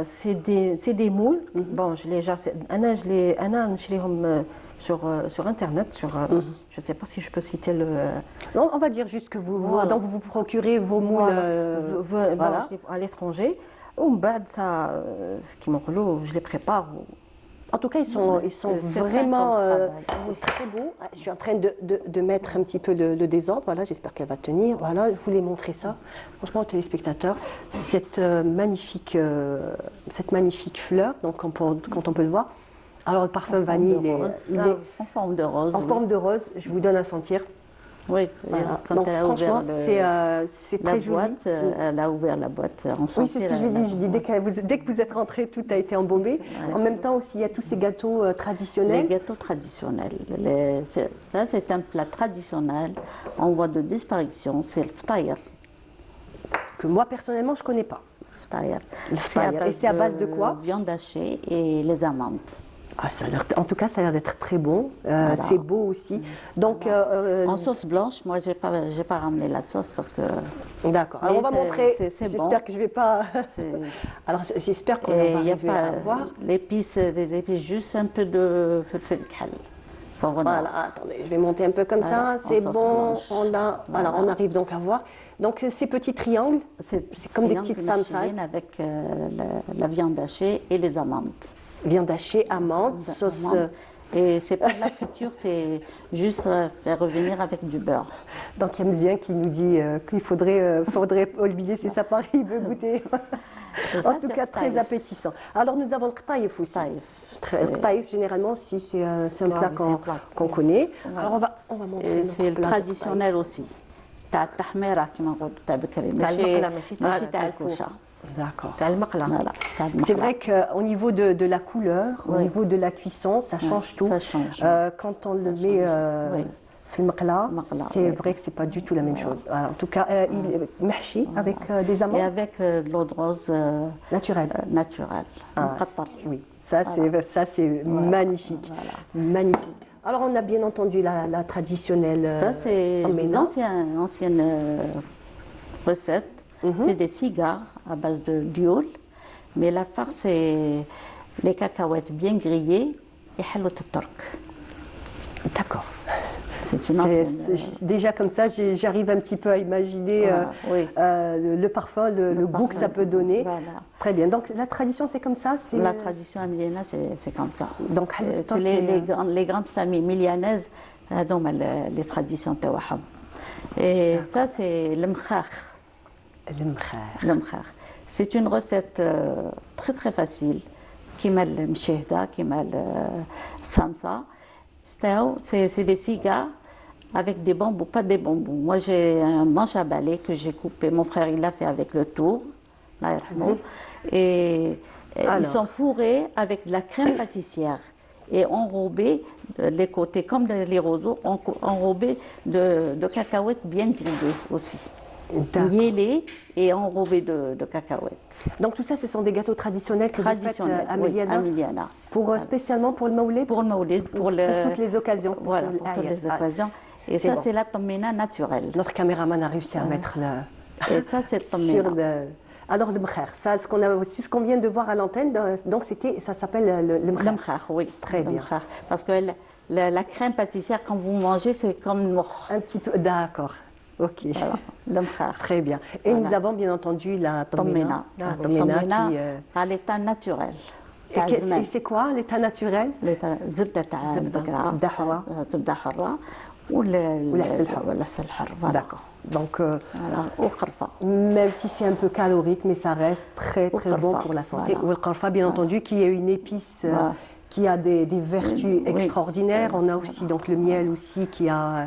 C'est des moules. Bon, je les sur Internet. Je ne sais pas si je peux citer le... Non, on va dire juste que donc vous procurez vos moules à l'étranger. Je les prépare. En tout cas, ils sont vraiment très beaux. Je suis en train de mettre un petit peu le désordre. Voilà, j'espère qu'elle va tenir. Voilà, je voulais montrer ça. Franchement, aux téléspectateurs, cette magnifique fleur, donc quand on peut le voir. Alors, le parfum vanille, il est en forme de rose. En forme de rose, je vous donne à sentir. Oui, quand donc, elle a ouvert c'est très boîte, elle a ouvert la boîte. Oui, c'est ce que je lui dis. Je dis dès que vous êtes rentrés, tout a été embaumé. En même temps aussi, il y a tous ces gâteaux traditionnels. Les gâteaux traditionnels. Ça, c'est un plat traditionnel en voie de disparition. C'est le ftaïr. Que moi, personnellement, je ne connais pas. Ftaïr. C'est à base de quoi? Viande hachée et les amandes. Ah, en tout cas, ça a l'air d'être très bon. C'est beau aussi. Donc, en sauce blanche, moi, j'ai pas ramené la sauce parce que. D'accord. Alors, on va montrer. J'espère que je vais pas. Alors, j'espère qu'on va arriver à voir. Des épices, juste un peu de felfel khal. Voilà. Attendez, je vais monter un peu comme ça. C'est bon. On arrive donc à voir. Donc, ces petits triangles, c'est comme des petites samsas. Avec la viande hachée et les amandes. Viande hachée, amandes, sauce. Et c'est pas de la friture, c'est juste faire revenir avec du beurre. Donc il y a Mzien qui nous dit qu'il faudrait Olivier, c'est ça Paris, il veut goûter. En tout cas, très appétissant. Alors nous avons le qtaïf aussi. Le qtaïf, généralement aussi, c'est un plat qu'on connaît. Alors on va montrer. C'est le traditionnel aussi. تاع التحميره كما نقولوا تاع بكري ماشي تاع الكوشه. D'accord. C'est vrai qu'au niveau de la couleur, au niveau de la cuisson, ça change tout. Ça change. Quand on le met c'est vrai que c'est pas du tout la même chose. En tout cas, il mahchi avec des amandes. Et avec de l'eau de rose naturelle. Oui. Ça, Voilà. c'est magnifique. Voilà. Magnifique. Alors, on a bien entendu la traditionnelle. Ça, c'est des Tammena. anciennes recettes. C'est des cigares à base de dioule. Mais la farce, c'est les cacahuètes bien grillées et halot turc. D'accord. C'est une ancienne. Déjà comme ça, j'arrive un petit peu à imaginer Voilà, oui. le parfum, le goût que ça peut donner. Voilà. Très bien. Donc la tradition, c'est comme ça. La tradition amiliana, c'est comme ça. Donc C'est les grandes familles milianaises, les traditions تاعهم. Et ça, c'est le mkhakh. Le mkhakh. C'est une recette très très facile, qui m'a le mchehda, qui m'a le samsa. C'est des cigares avec des bambous, pas des bambous. Moi, j'ai un manche à balai que j'ai coupé. Mon frère, il l'a fait avec le tour. Allah yarhamou. Et ils sont fourrés avec de la crème pâtissière et enrobés, les côtés comme les roseaux, enrobés de cacahuètes bien grillées aussi. Miellés et enrobés de cacahuètes. Donc tout ça, ce sont des gâteaux traditionnels que vous faites à Miliana. à Miliana. Spécialement pour le maoulid. Pour le maoulid, pour toutes les occasions. Voilà, pour toutes les occasions. Et ça, c'est la tammena naturelle. Notre caméraman a réussi à mettre le. Et ça, c'est le tammena. Alors le mkhakh, ça, ce qu'on vient de voir à l'antenne, donc ça s'appelle le mkhakh. Le mkhakh, oui. Très bien. Mkhakh. Parce que la crème pâtissière, quand vous mangez, c'est comme le mokh. Un petit peu, d'accord. Ok. Voilà, le mkhakh. Très bien. Et Voilà. nous avons bien entendu la tammena. La tammena tammena qui, à l'état naturel. et c'est quoi l'état naturel? l'état زبدة تاع البقرة. زبدة حرة. زبدة حرة. والعسل الحر. D'accord. Donc, وقرفة. même si c'est un peu calorique, mais ça reste très très bon pour la santé. Voilà. Ou le qarfa, bien entendu, qui est une épice qui a des vertus extraordinaires. On a aussi donc le miel aussi qui a.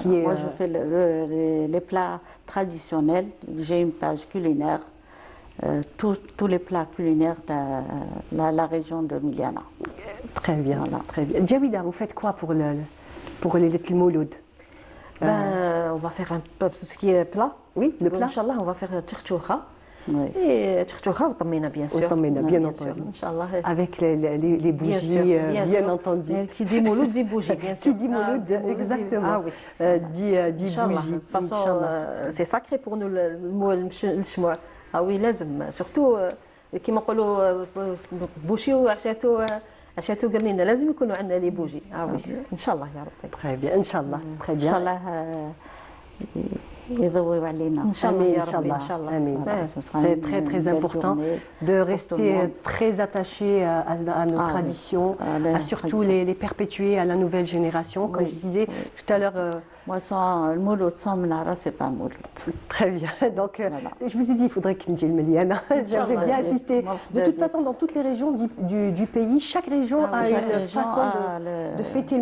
Moi, je fais les plats traditionnels. J'ai une page culinaire. Tous les plats culinaires de la région de Miliana. Très bien, très bien. Djawida, vous faites quoi pour les mouloud? On va faire un peu tout ce qui est plat. Oui, le plat. Inch'Allah, on va faire tchoucha. Oui. Et tchoucha ou tammena, bien sûr. Tammena, bien entendu. Inch'Allah. Avec les bougies, bien entendu. Qui dit mouloud dit bougie, bien sûr. Qui dit mouloud, exactement. Ah oui. Dit Inch'Allah. bougie. De toute façon, c'est sacré pour nous le shmoua. Ah oui, لازم. Surtout, كيما نقولوا بوشيو عشاتو قرنينا لازم يكونوا عندنا لي بوجي. Ah oui. Inch'Allah يا ربي. Très bien, Inch'Allah. Très bien. إن شاء الله يضوي علينا. C'est très très important de rester très attaché à nos traditions, à surtout les perpétuer à la nouvelle génération. Comme je disais tout à l'heure. Moi, le mouloud sans menara, c'est pas un mouloud. Très bien. Donc, je vous ai dit, il faudrait qu'il y ait le Miliana. J'aimerais bien insister. De toute façon, dans toutes les régions du pays, chaque région a une façon de fêter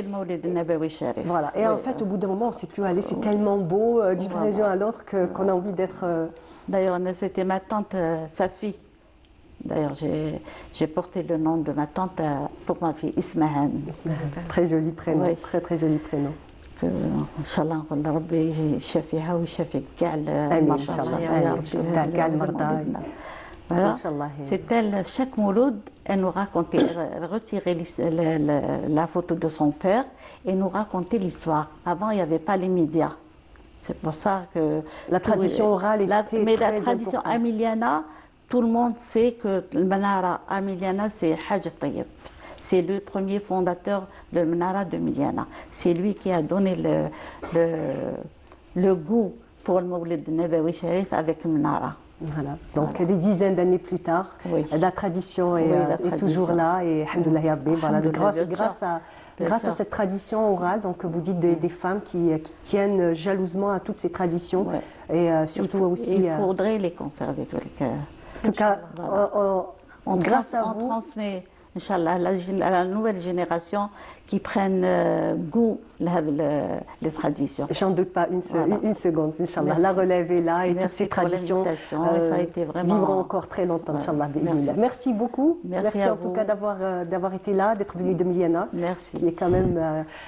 le Mawlid Nabawi Sharif. Voilà. Et en fait, au bout d'un moment, on ne sait plus aller. C'est tellement beau d'une région à l'autre qu'on a envie d'être. D'ailleurs, c'était ma tante, sa fille. D'ailleurs, j'ai porté le nom de ma tante pour ma fille, Ismahan. Très joli prénom. Très très joli prénom. ان شاء الله نقول ربي يشافيها ويشافي كاع امين ان شاء الله كاع المرضى C'est elle, chaque mouloud, elle nous racontait, elle retirait la photo de son père et nous racontait l'histoire. Avant, il n'y avait pas les médias. C'est pour ça que... La tradition orale était mais très la tradition amiliana, tout le monde sait que le Menara amiliana, c'est Hajj Tayyib. C'est le premier fondateur de Menara de Miliana. C'est lui qui a donné le goût pour le Mawlid Nabawi Sharif avec Menara. Voilà. Donc des dizaines d'années plus tard, la tradition est toujours là et alhamdoulilah ya Rabbi, voilà, grâce à cette tradition orale, donc vous dites des femmes qui tiennent jalousement à toutes ces traditions et surtout aussi. Il faudrait les conserver. En tout cas, grâce à vous, on transmet Inch'Allah, la nouvelle génération qui prennent goût les traditions. J'en doute pas une seconde, Inch'Allah. La relève est là et toutes ces traditions ça a été vraiment... vivront encore très longtemps, Inch'Allah. Merci beaucoup. Merci en tout cas d'avoir été là, d'être venu de Miliana. Merci. Qui est quand même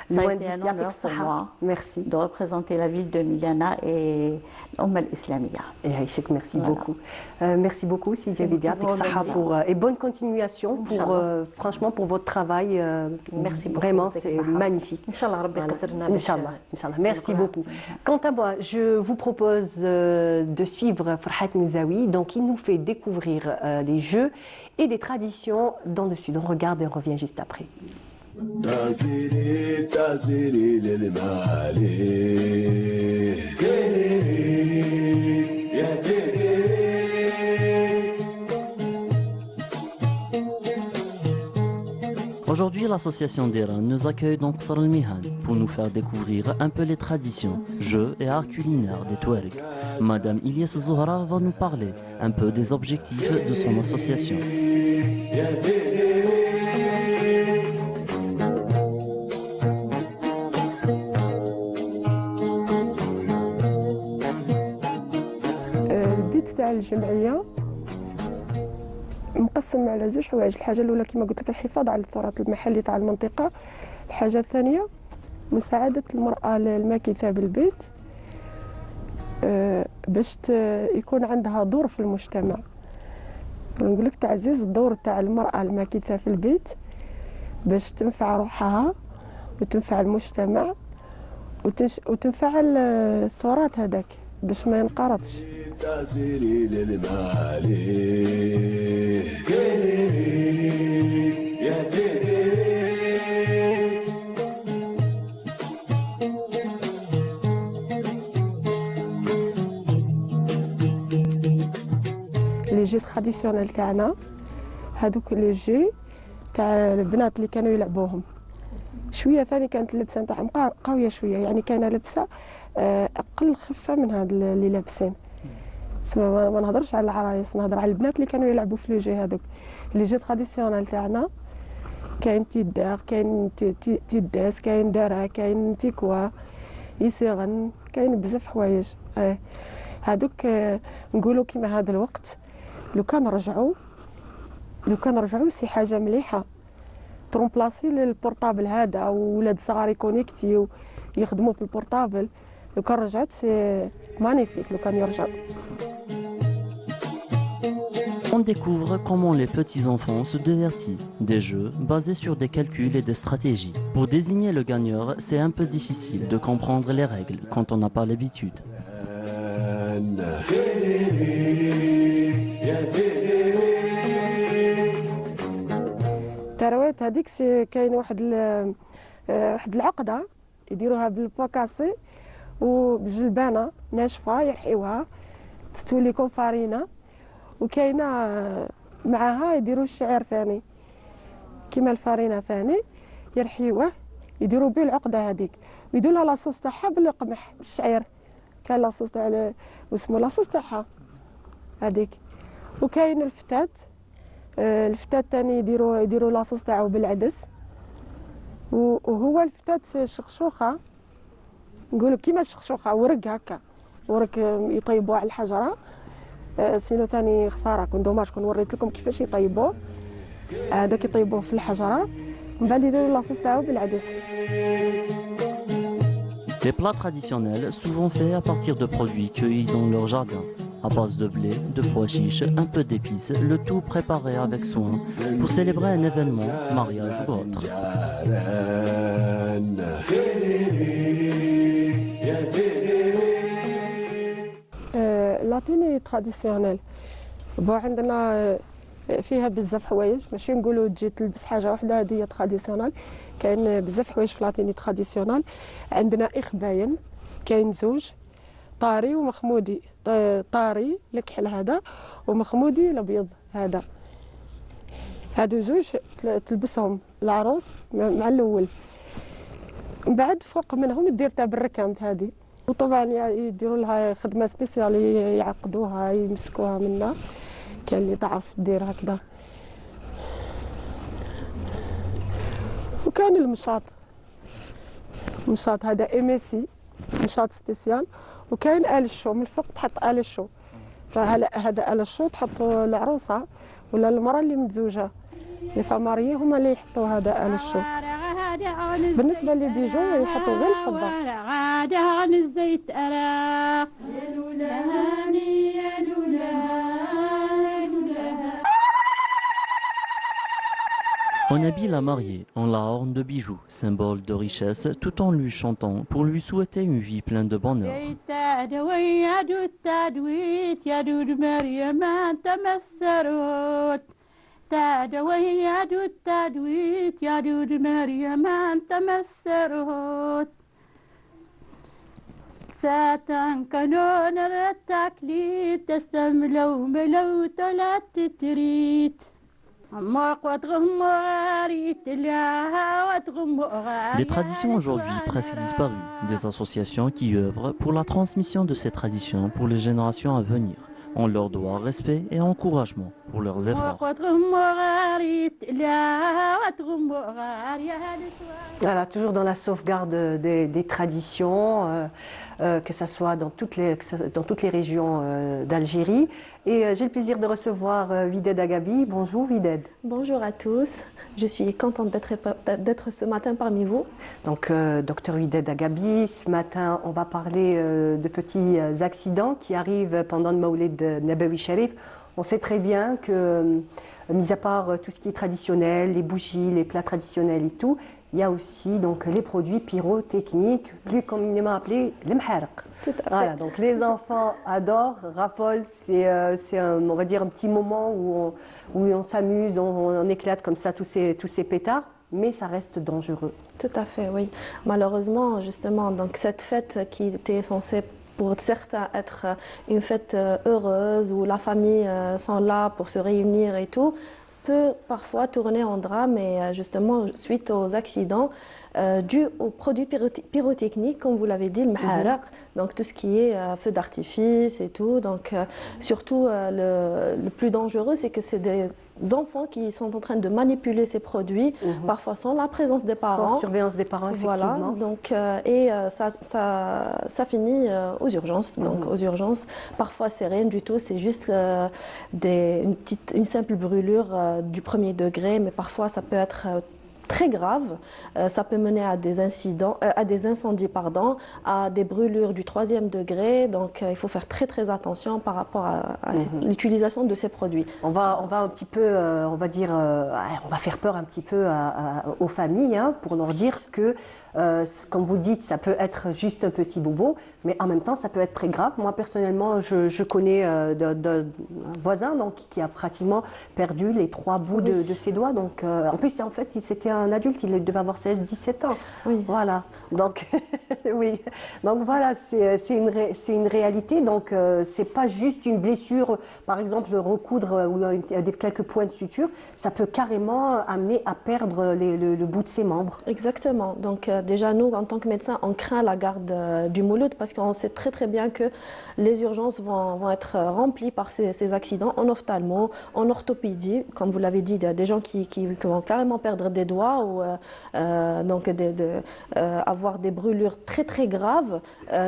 ça loin a été un d'ici, honneur pour moi. Merci. De représenter la ville de Miliana et l'Oumma Islamia. Et Aïchek, merci beaucoup. Merci beaucoup, Sidi Abiga, et bonne continuation franchement pour votre travail. Merci beaucoup. Vraiment, c'est magnifique. Inch'Allah, Rabbi qadirna bash. Inch'Allah, Inch'Allah. Merci beaucoup. Quant à moi, je vous propose de suivre Farhat Mouzaoui. Donc, il nous fait découvrir les jeux et des traditions dans le Sud. On regarde et on revient juste après. Aujourd'hui, l'association d'Iran nous accueille dans Qsar al-Mihan pour nous faire découvrir un peu les traditions, jeux et arts culinaires des Touaregs. Madame Ilyas Zohra va nous parler un peu des objectifs de son association. البيت تاع الجمعية مقسم على زوج حوايج. الحاجه الاولى كما قلت لك الحفاظ على التراث المحلي تاع المنطقه. الحاجه الثانيه مساعده المراه الماكثه بالبيت باش يكون عندها دور في المجتمع. نقول لك تعزيز الدور تاع المراه الماكثه في البيت باش تنفع روحها وتنفع المجتمع وتنفع التراث هذاك باش ما ينقرضش. لي جي تراديسيونيل تاعنا هذوك لي جي تاع البنات اللي كانوا يلعبوهم شويه ثاني كانت اللبسه نتاعهم قويه شويه يعني كان لبسه اقل خفه من هاد اللي لابسين. ما نهضرش على العرايس نهضر على البنات اللي كانوا يلعبوا في لي جي هذوك. لي جي تراديسيونيل تاعنا كاين تيدار كاين تيداس كاين دارا كاين تيكوا يسيغن كاين بزاف حوايج. هذوك نقولوا كيما هذا الوقت لو كان رجعوا سي حاجه مليحه ترومبلاسي البورطابل هذا او ولاد صغار يكونيكتيو يخدموا بالبورطابل. لو كان رجعت سي مانيفيك لو كان يرجعوا. On découvre comment les petits-enfants se divertissent, des jeux basés sur des calculs et des stratégies. Pour désigner le gagneur, c'est un peu difficile de comprendre les règles quand on n'a pas l'habitude. التروات هذيك كاين واحد العقده يديروها بالبوكاسي وبالجلبانه ناشفه يرحيوها تتولي كون فارينه وكاينه معاها يديروا الشعير ثاني كيما الفارينه ثاني يرحيوه يديروا به العقده هذيك ويديروا لها لاصوص تاعها بالقمح بالشعير. كاين لاصوص تاع واسمو لاصوص تاعها هذيك. وكاين الفتات ثاني يديروا لاصوص تاعو بالعدس وهو الفتات شخشوخه نقولوا كيما الشخشوخه ورق هكا ورق يطيبوه على الحجره. سينو ثاني خساره كون دوماج كون وريت لكم كيفاش يطيبوه. هذاك يطيبوه في الحجره من بعد يديروا لاصوص تاعو بالعدس. Des plats traditionnels souvent faits à partir de produits cueillis dans leur jardin, à base de blé, de pois chiches, un peu d'épices, le tout préparé avec soin pour célébrer un événement, mariage ou autre. لاتيني تراديسيونيل بو عندنا فيها بزاف حوايج ماشي نقولوا تجي تلبس حاجه واحده هذه تراديسيونيل. كاين بزاف حوايج في لاتيني تراديسيونيل. عندنا اخباين كاين زوج طاري ومخمودي. طاري الكحل هذا ومخمودي الابيض هذا. هادو زوج تلبسهم العروس مع الاول من بعد فوق منهم دير تاع بالركامت هذه. وطبعا يديروا لها خدمه سبيسيال يعقدوها يمسكوها منا. كاين اللي تعرف دير هكذا وكاين المشاط. المشاط هذا MSC مشاط سبيسيال، وكاين آل الشو من الفوق تحط آل الشو. فهذا آل الشو تحطوا العروسة ولا المرأة اللي متزوجة لي فاماريي هما اللي يحطوا هذا آل الشو. بالنسبة للبيجو يحطوا غير الفضة. غادة عن الزيت أراق يا لولاني يا On habille la mariée, on la orne de bijoux, symbole de richesse, tout en lui chantant pour lui souhaiter une vie pleine de bonheur. يا دود تادويت يا دود مريم أنت مسروت تادوي يا دود تادويت يا دود مريم أنت مسروت ساتن كانون التكليت تستملو ملو تلا تتريت Les traditions aujourd'hui presque disparues, des associations qui œuvrent pour la transmission de ces traditions pour les générations à venir. On leur doit respect et encouragement pour leurs efforts. Voilà, toujours dans la sauvegarde des traditions, que ce soit dans toutes les régions d'Algérie. Et j'ai le plaisir de recevoir Wided Agabi. Bonjour Wided. Bonjour à tous, je suis contente d'être ce matin parmi vous. Donc docteur Wided Agabi, ce matin on va parler de petits accidents qui arrivent pendant le Maoulid Nabawi Sharif. On sait très bien que, mis à part tout ce qui est traditionnel, les bougies, les plats traditionnels et tout, il y a aussi donc les produits pyrotechniques, plus communément appelés les mharq. Tout à fait. Voilà, donc les enfants adorent, raffolent, c'est on va dire un petit moment où on s'amuse, on éclate comme ça tous ces pétards, mais ça reste dangereux. Tout à fait, oui. Malheureusement, justement, donc cette fête qui était censée pour certains être une fête heureuse où la famille sont là pour se réunir et tout, peut parfois tourner en drame et justement suite aux accidents dus aux produits pyrotechniques, comme vous l'avez dit, le mharaq, donc tout ce qui est feu d'artifice et tout. Donc surtout le plus dangereux, c'est que c'est des enfants qui sont en train de manipuler ces produits, parfois sans la présence des parents. Sans surveillance des parents, effectivement. Voilà, donc, ça finit aux urgences. Donc aux urgences, parfois c'est rien du tout, c'est juste une simple brûlure du premier degré, mais parfois ça peut être très grave, ça peut mener à des incendies, à des brûlures du 3e degré, donc il faut faire très attention par rapport à l'utilisation de ces produits. On va un petit peu, on va faire peur un petit peu aux familles, hein, pour leur dire que, comme vous dites, ça peut être juste un petit bobo, mais en même temps ça peut être très grave. Moi personnellement, je connais d'un voisin donc, qui a pratiquement perdu les 3 bouts de ses doigts. Donc, en plus, en fait, c'était un adulte, il devait avoir 16-17 ans. Oui. Voilà. Donc, oui. Donc voilà, c'est une réalité. Donc, c'est pas juste une blessure, par exemple, recoudre ou quelques points de suture. Ça peut carrément amener à perdre le bout de ses membres. Exactement. Donc, déjà, nous, en tant que médecins, on craint la garde du Mouloud parce qu'on sait très bien que les urgences vont être remplies par ces accidents en ophtalmo, en orthopédie. Comme vous l'avez dit, il y a des gens qui vont carrément perdre des doigts ou donc avoir des brûlures très graves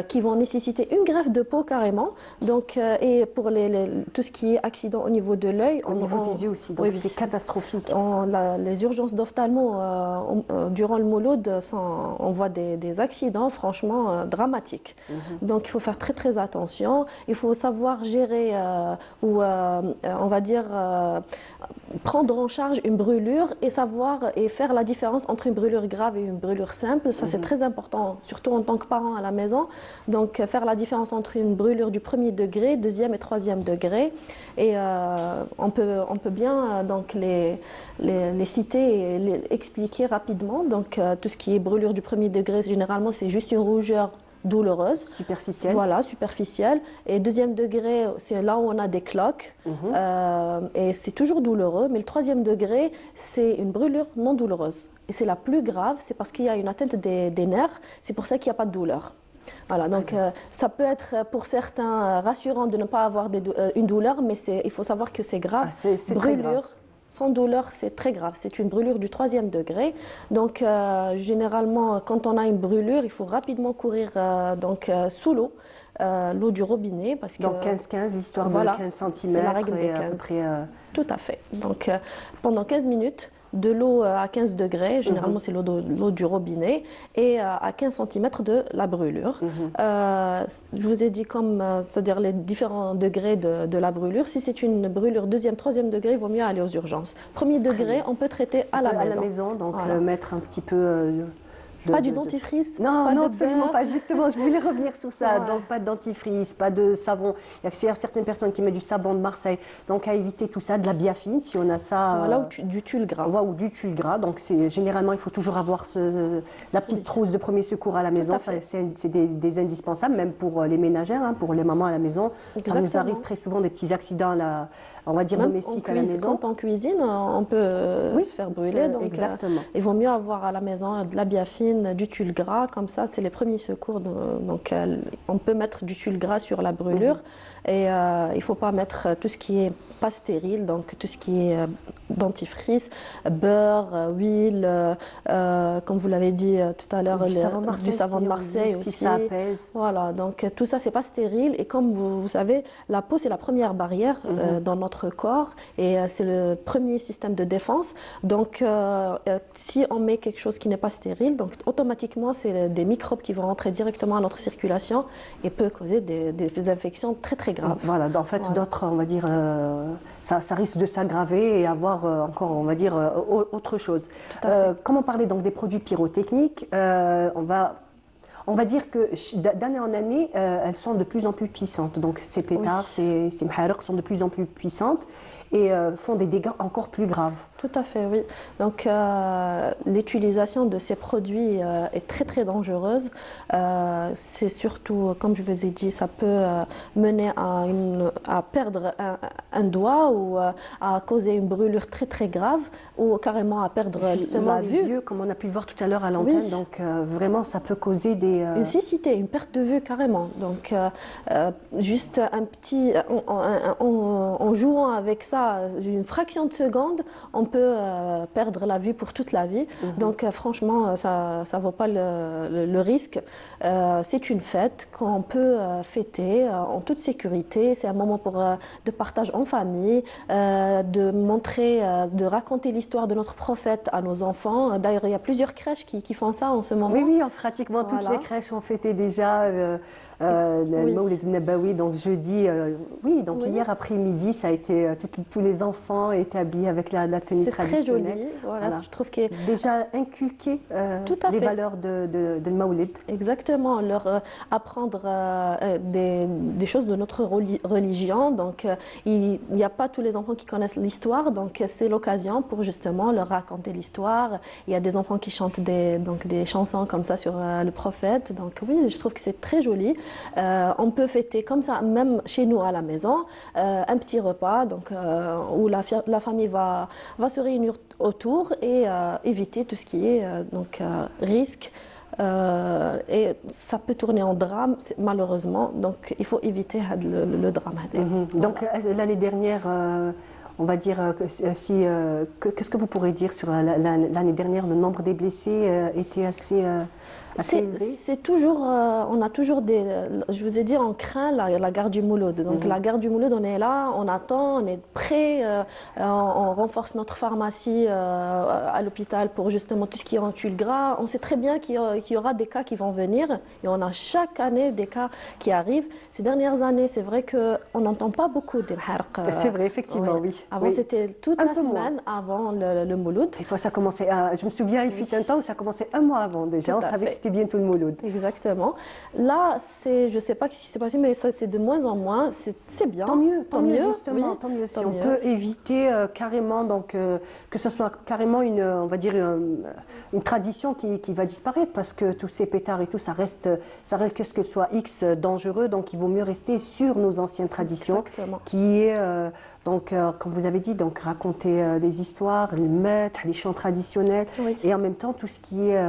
qui vont nécessiter une greffe de peau carrément. Donc, et pour tout ce qui est accident au niveau de l'œil, au niveau des yeux aussi, donc oui, c'est catastrophique. Les urgences d'ophtalmo durant le Mouloud, on voit des accidents franchement dramatiques. Donc il faut faire très attention. Il faut savoir gérer ou on va dire prendre en charge une brûlure et faire la différence entre une brûlure grave et une brûlure simple. Ça c'est très important, surtout en tant que parent à la maison. Donc faire la différence entre une brûlure du 1er degré, 2e et 3e degré. Et on peut bien donc les citer et les expliquer rapidement. Donc tout ce qui est brûlure du 1er degré, généralement c'est juste une rougeur douloureuse. Superficielle. Voilà, superficielle. Et 2e degré, c'est là où on a des cloques. Et c'est toujours douloureux. Mais le 3e degré, c'est une brûlure non douloureuse. Et c'est la plus grave, c'est parce qu'il y a une atteinte des nerfs. C'est pour ça qu'il n'y a pas de douleur. Voilà, donc ça peut être pour certains rassurant de ne pas avoir une douleur, mais il faut savoir que c'est grave. C'est brûlure. sans douleur, c'est très grave. C'est une brûlure du 3e degré. Donc, généralement, quand on a une brûlure, il faut rapidement courir sous l'eau. L'eau du robinet. Parce que, donc 15-15, l'histoire voilà, de 15 cm. C'est la règle des 15. À peu près, Tout à fait. Donc pendant 15 minutes, de l'eau à 15 degrés, généralement c'est l'eau du robinet, et à 15 cm de la brûlure. Je vous ai dit c'est-à-dire les différents degrés de la brûlure. Si c'est une brûlure 2e, 3e degré, il vaut mieux aller aux urgences. 1er degré, on peut traiter à la maison. À la maison, donc voilà. Mettre un petit peu... Pas du dentifrice, non, pas non, de absolument beurre. pas. Justement, je voulais revenir sur ça. Ouais. Donc, pas de dentifrice, pas de savon. Il y a certaines personnes qui mettent du savon de Marseille. Donc, à éviter tout ça, de la biafine, si on a ça. Voilà, ou du tulle gras. Ou du tulle gras. Donc, généralement, il faut toujours avoir la petite trousse de premier secours à la maison. C'est des indispensables, même pour les ménagères, hein, pour les mamans à la maison. Exactement. Ça nous arrive très souvent des petits accidents on va dire même domestiques à la maison. Quand on cuisine, on peut se faire brûler. Donc, exactement. Il vaut mieux avoir à la maison de la biafine, du tulle gras, comme ça, c'est les premiers secours. Donc, on peut mettre du tulle gras sur la brûlure. Et il ne faut pas mettre tout ce qui est pas stérile, donc tout ce qui est dentifrice, beurre, huile, comme vous l'avez dit tout à l'heure, du savon de Marseille aussi. Si ça apaise. Voilà, donc tout ça, c'est pas stérile. Et comme vous savez, la peau, c'est la première barrière dans notre corps et c'est le premier système de défense. Donc, si on met quelque chose qui n'est pas stérile, donc automatiquement, c'est des microbes qui vont rentrer directement à notre circulation et peut causer des infections très, très graves. Voilà, en fait, d'autres, on va dire, ça risque de s'aggraver et avoir encore, on va dire, autre chose. Comment parler donc des produits pyrotechniques, on va dire que d'année en année, elles sont de plus en plus puissantes. Donc ces pétards, ces mharak sont de plus en plus puissantes et font des dégâts encore plus graves. Tout à fait, oui. Donc l'utilisation de ces produits est très très dangereuse. C'est surtout, comme je vous ai dit, ça peut mener à perdre un doigt ou à causer une brûlure très très grave ou carrément à perdre justement la les vue. yeux, comme on a pu le voir tout à l'heure à l'antenne. Oui. Donc vraiment, ça peut causer des... Une cécité, une perte de vue carrément. Donc juste un petit... En jouant avec ça, une fraction de seconde, on peut perdre la vue pour toute la vie. Donc franchement, ça ne vaut pas le risque. C'est une fête qu'on peut fêter en toute sécurité. C'est un moment de partage en famille, de montrer, de raconter l'histoire de notre prophète à nos enfants. D'ailleurs, il y a plusieurs crèches qui font ça en ce moment. Oui, pratiquement toutes les crèches ont fêté déjà le Mawlid Nabawi, donc jeudi, hier après-midi, ça a été, tous les enfants étaient habillés avec la tenue traditionnelle. C'est très joli, voilà. Je trouve que déjà inculquer les valeurs de Mawlid. Exactement, leur apprendre des choses de notre religion, donc il n'y a pas tous les enfants qui connaissent l'histoire, donc c'est l'occasion pour justement leur raconter l'histoire. Il y a des enfants qui chantent des chansons comme ça sur le prophète, donc oui, je trouve que c'est très joli. On peut fêter comme ça, même chez nous à la maison, un petit repas donc, où la famille va se réunir autour et éviter tout ce qui est risque. Et ça peut tourner en drame, malheureusement, donc il faut éviter le drame. Donc l'année dernière, on va dire, qu'est-ce que vous pourrez dire sur l'année dernière, le nombre des blessés était assez élevé? C'est toujours, on a toujours je vous ai dit, on craint la gare du Mouloud. Donc la gare du Mouloud, on est là, on attend, on est prêt, on renforce notre pharmacie à l'hôpital pour justement tout ce qui est en tulle gras. On sait très bien qu'il y aura des cas qui vont venir et on a chaque année des cas qui arrivent. Ces dernières années, c'est vrai qu'on n'entend pas beaucoup des mharq. C'est vrai, effectivement, oui. Avant, c'était toute la semaine avant le Mouloud. Des fois, ça commençait je me souviens, il fut un temps où ça commençait un mois avant déjà. On savait que c'était bientôt le Mouloud. Exactement. Là, je ne sais pas ce qui s'est passé, mais ça, c'est de moins en moins. C'est bien. Tant mieux, justement. Oui, tant mieux. Si on peut éviter carrément, donc, que ce soit carrément on va dire une tradition qui va disparaître, parce que tous ces pétards et tout, ça reste que ce que soit X dangereux, donc il vaut mieux rester sur nos anciennes traditions. Exactement. Qui est... donc, comme vous avez dit, donc, raconter les histoires, les maîtres, les chants traditionnels, et en même temps tout ce qui est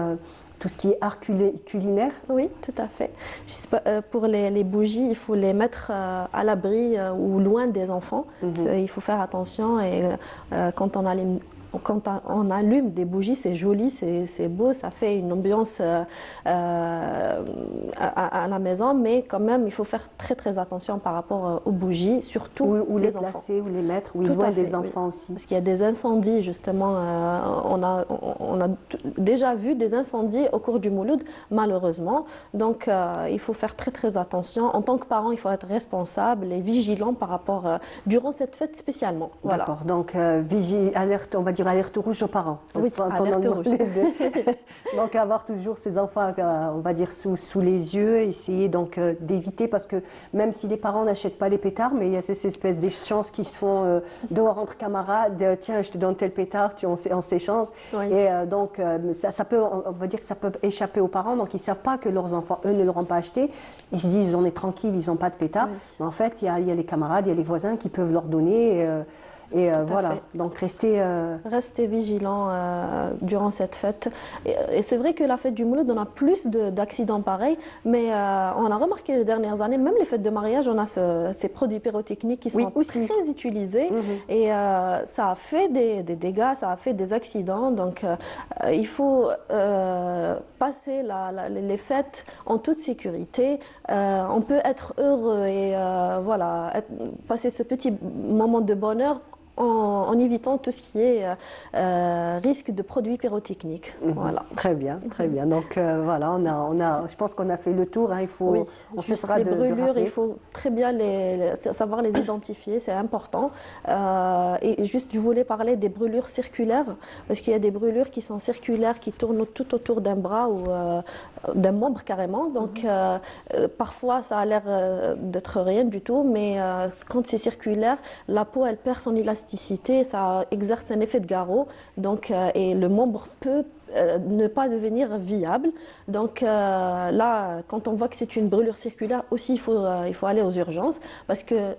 tout ce qui est art culinaire. Oui, tout à fait. Je sais pas, pour les bougies, il faut les mettre à l'abri ou loin des enfants. Il faut faire attention et quand on allume des bougies, c'est joli, c'est beau, ça fait une ambiance à la maison, mais quand même, il faut faire très très attention par rapport aux bougies, surtout Où les enfants. placer, où les mettre, où Tout loin à fait, des enfants oui. aussi. Parce qu'il y a des incendies, justement. On a déjà vu des incendies au cours du Mouloud, malheureusement. Donc, il faut faire très très attention. En tant que parent, il faut être responsable et vigilant par rapport, durant cette fête spécialement. Voilà. D'accord, donc alerte, on va dire alerte rouge aux parents. Oui, alerte rouge. Donc avoir toujours ces enfants, on va dire, sous les yeux, essayer donc d'éviter, parce que même si les parents n'achètent pas les pétards, mais il y a ces espèces d'échanges qui se font dehors entre camarades, tiens, je te donne tel pétard, on s'échange. Oui. Et donc ça peut, on va dire que ça peut échapper aux parents, donc ils ne savent pas que leurs enfants, eux, ne leur ont pas acheté. Ils se disent, on est tranquille, ils n'ont pas de pétard. Oui. Mais en fait, il y a les camarades, il y a les voisins qui peuvent leur donner. Et voilà, fait. donc restez vigilants durant cette fête. Et c'est vrai que la fête du Mouloud, on a plus d'accidents pareils, mais on a remarqué les dernières années, même les fêtes de mariage, on a ces produits pyrotechniques qui sont très utilisés. Et ça a fait des dégâts, ça a fait des accidents. Donc il faut passer les fêtes en toute sécurité. On peut être heureux et voilà, passer ce petit moment de bonheur en évitant tout ce qui est risque de produits pyrotechniques. Voilà. Très bien, très bien. Donc voilà, je pense qu'on a fait le tour. Il faut, oui, on juste cessera les de brûlures, rappeler. il faut très bien savoir les identifier, c'est important. Et juste, je voulais parler des brûlures circulaires, parce qu'il y a des brûlures qui sont circulaires, qui tournent tout autour d'un bras ou d'un membre carrément. Donc parfois, ça a l'air d'être rien du tout, mais quand c'est circulaire, la peau, elle perd son élasticité, ça exerce un effet de garrot, donc, et le membre peut ne pas devenir viable. Donc là, quand on voit que c'est une brûlure circulaire, aussi il faut aller aux urgences, parce que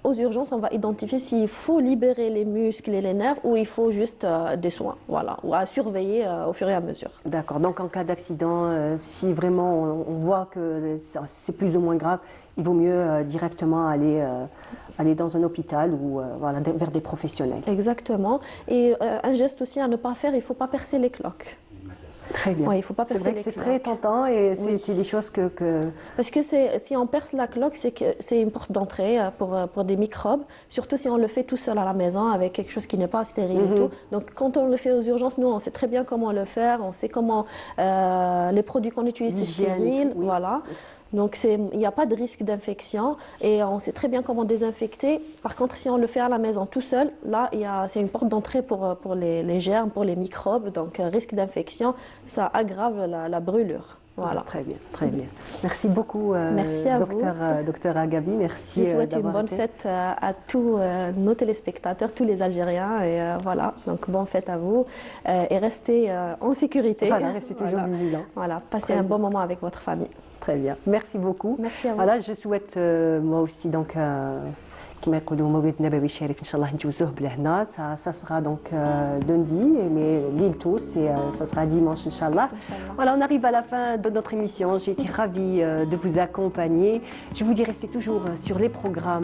aux urgences, on va identifier s'il faut libérer les muscles et les nerfs ou il faut juste des soins, voilà, ou à surveiller au fur et à mesure. D'accord, donc en cas d'accident, si vraiment on voit que c'est plus ou moins grave, il vaut mieux directement aller dans un hôpital ou voilà, vers des professionnels. Exactement. Et un geste aussi à ne pas faire, il ne faut pas percer les cloques. Très bien. Ouais, il faut pas percer les c'est cloques. très tentant et c'est des choses que... Parce que si on perce la cloque, c'est une porte d'entrée pour des microbes, surtout si on le fait tout seul à la maison avec quelque chose qui n'est pas stérile et tout. Donc quand on le fait aux urgences, nous on sait très bien comment le faire, on sait comment les produits qu'on utilise c'est stérile, voilà. Donc il n'y a pas de risque d'infection et on sait très bien comment désinfecter. Par contre, si on le fait à la maison tout seul, là c'est une porte d'entrée pour les germes, pour les microbes. Donc risque d'infection, ça aggrave la brûlure. Voilà. Très bien, très bien. Merci beaucoup, merci à docteur Agabi. Merci. Je souhaite une bonne fête à tous nos téléspectateurs, tous les Algériens. Et voilà, donc bonne fête à vous. Et restez en sécurité. Voilà, restez toujours vigilants. Voilà, passez un bon moment avec votre famille. Très bien, merci beaucoup. Merci à vous. Voilà, je souhaite moi aussi donc كما يقولوا مولد نبوي شريف ان شاء الله نجوزوه بالهنا ça sera donc lundi mais l'île tous et ça sera dimanche inchallah. Voilà, on arrive à la fin de notre émission. J'ai été ravie de vous accompagner. Je vous dis restez toujours sur les programmes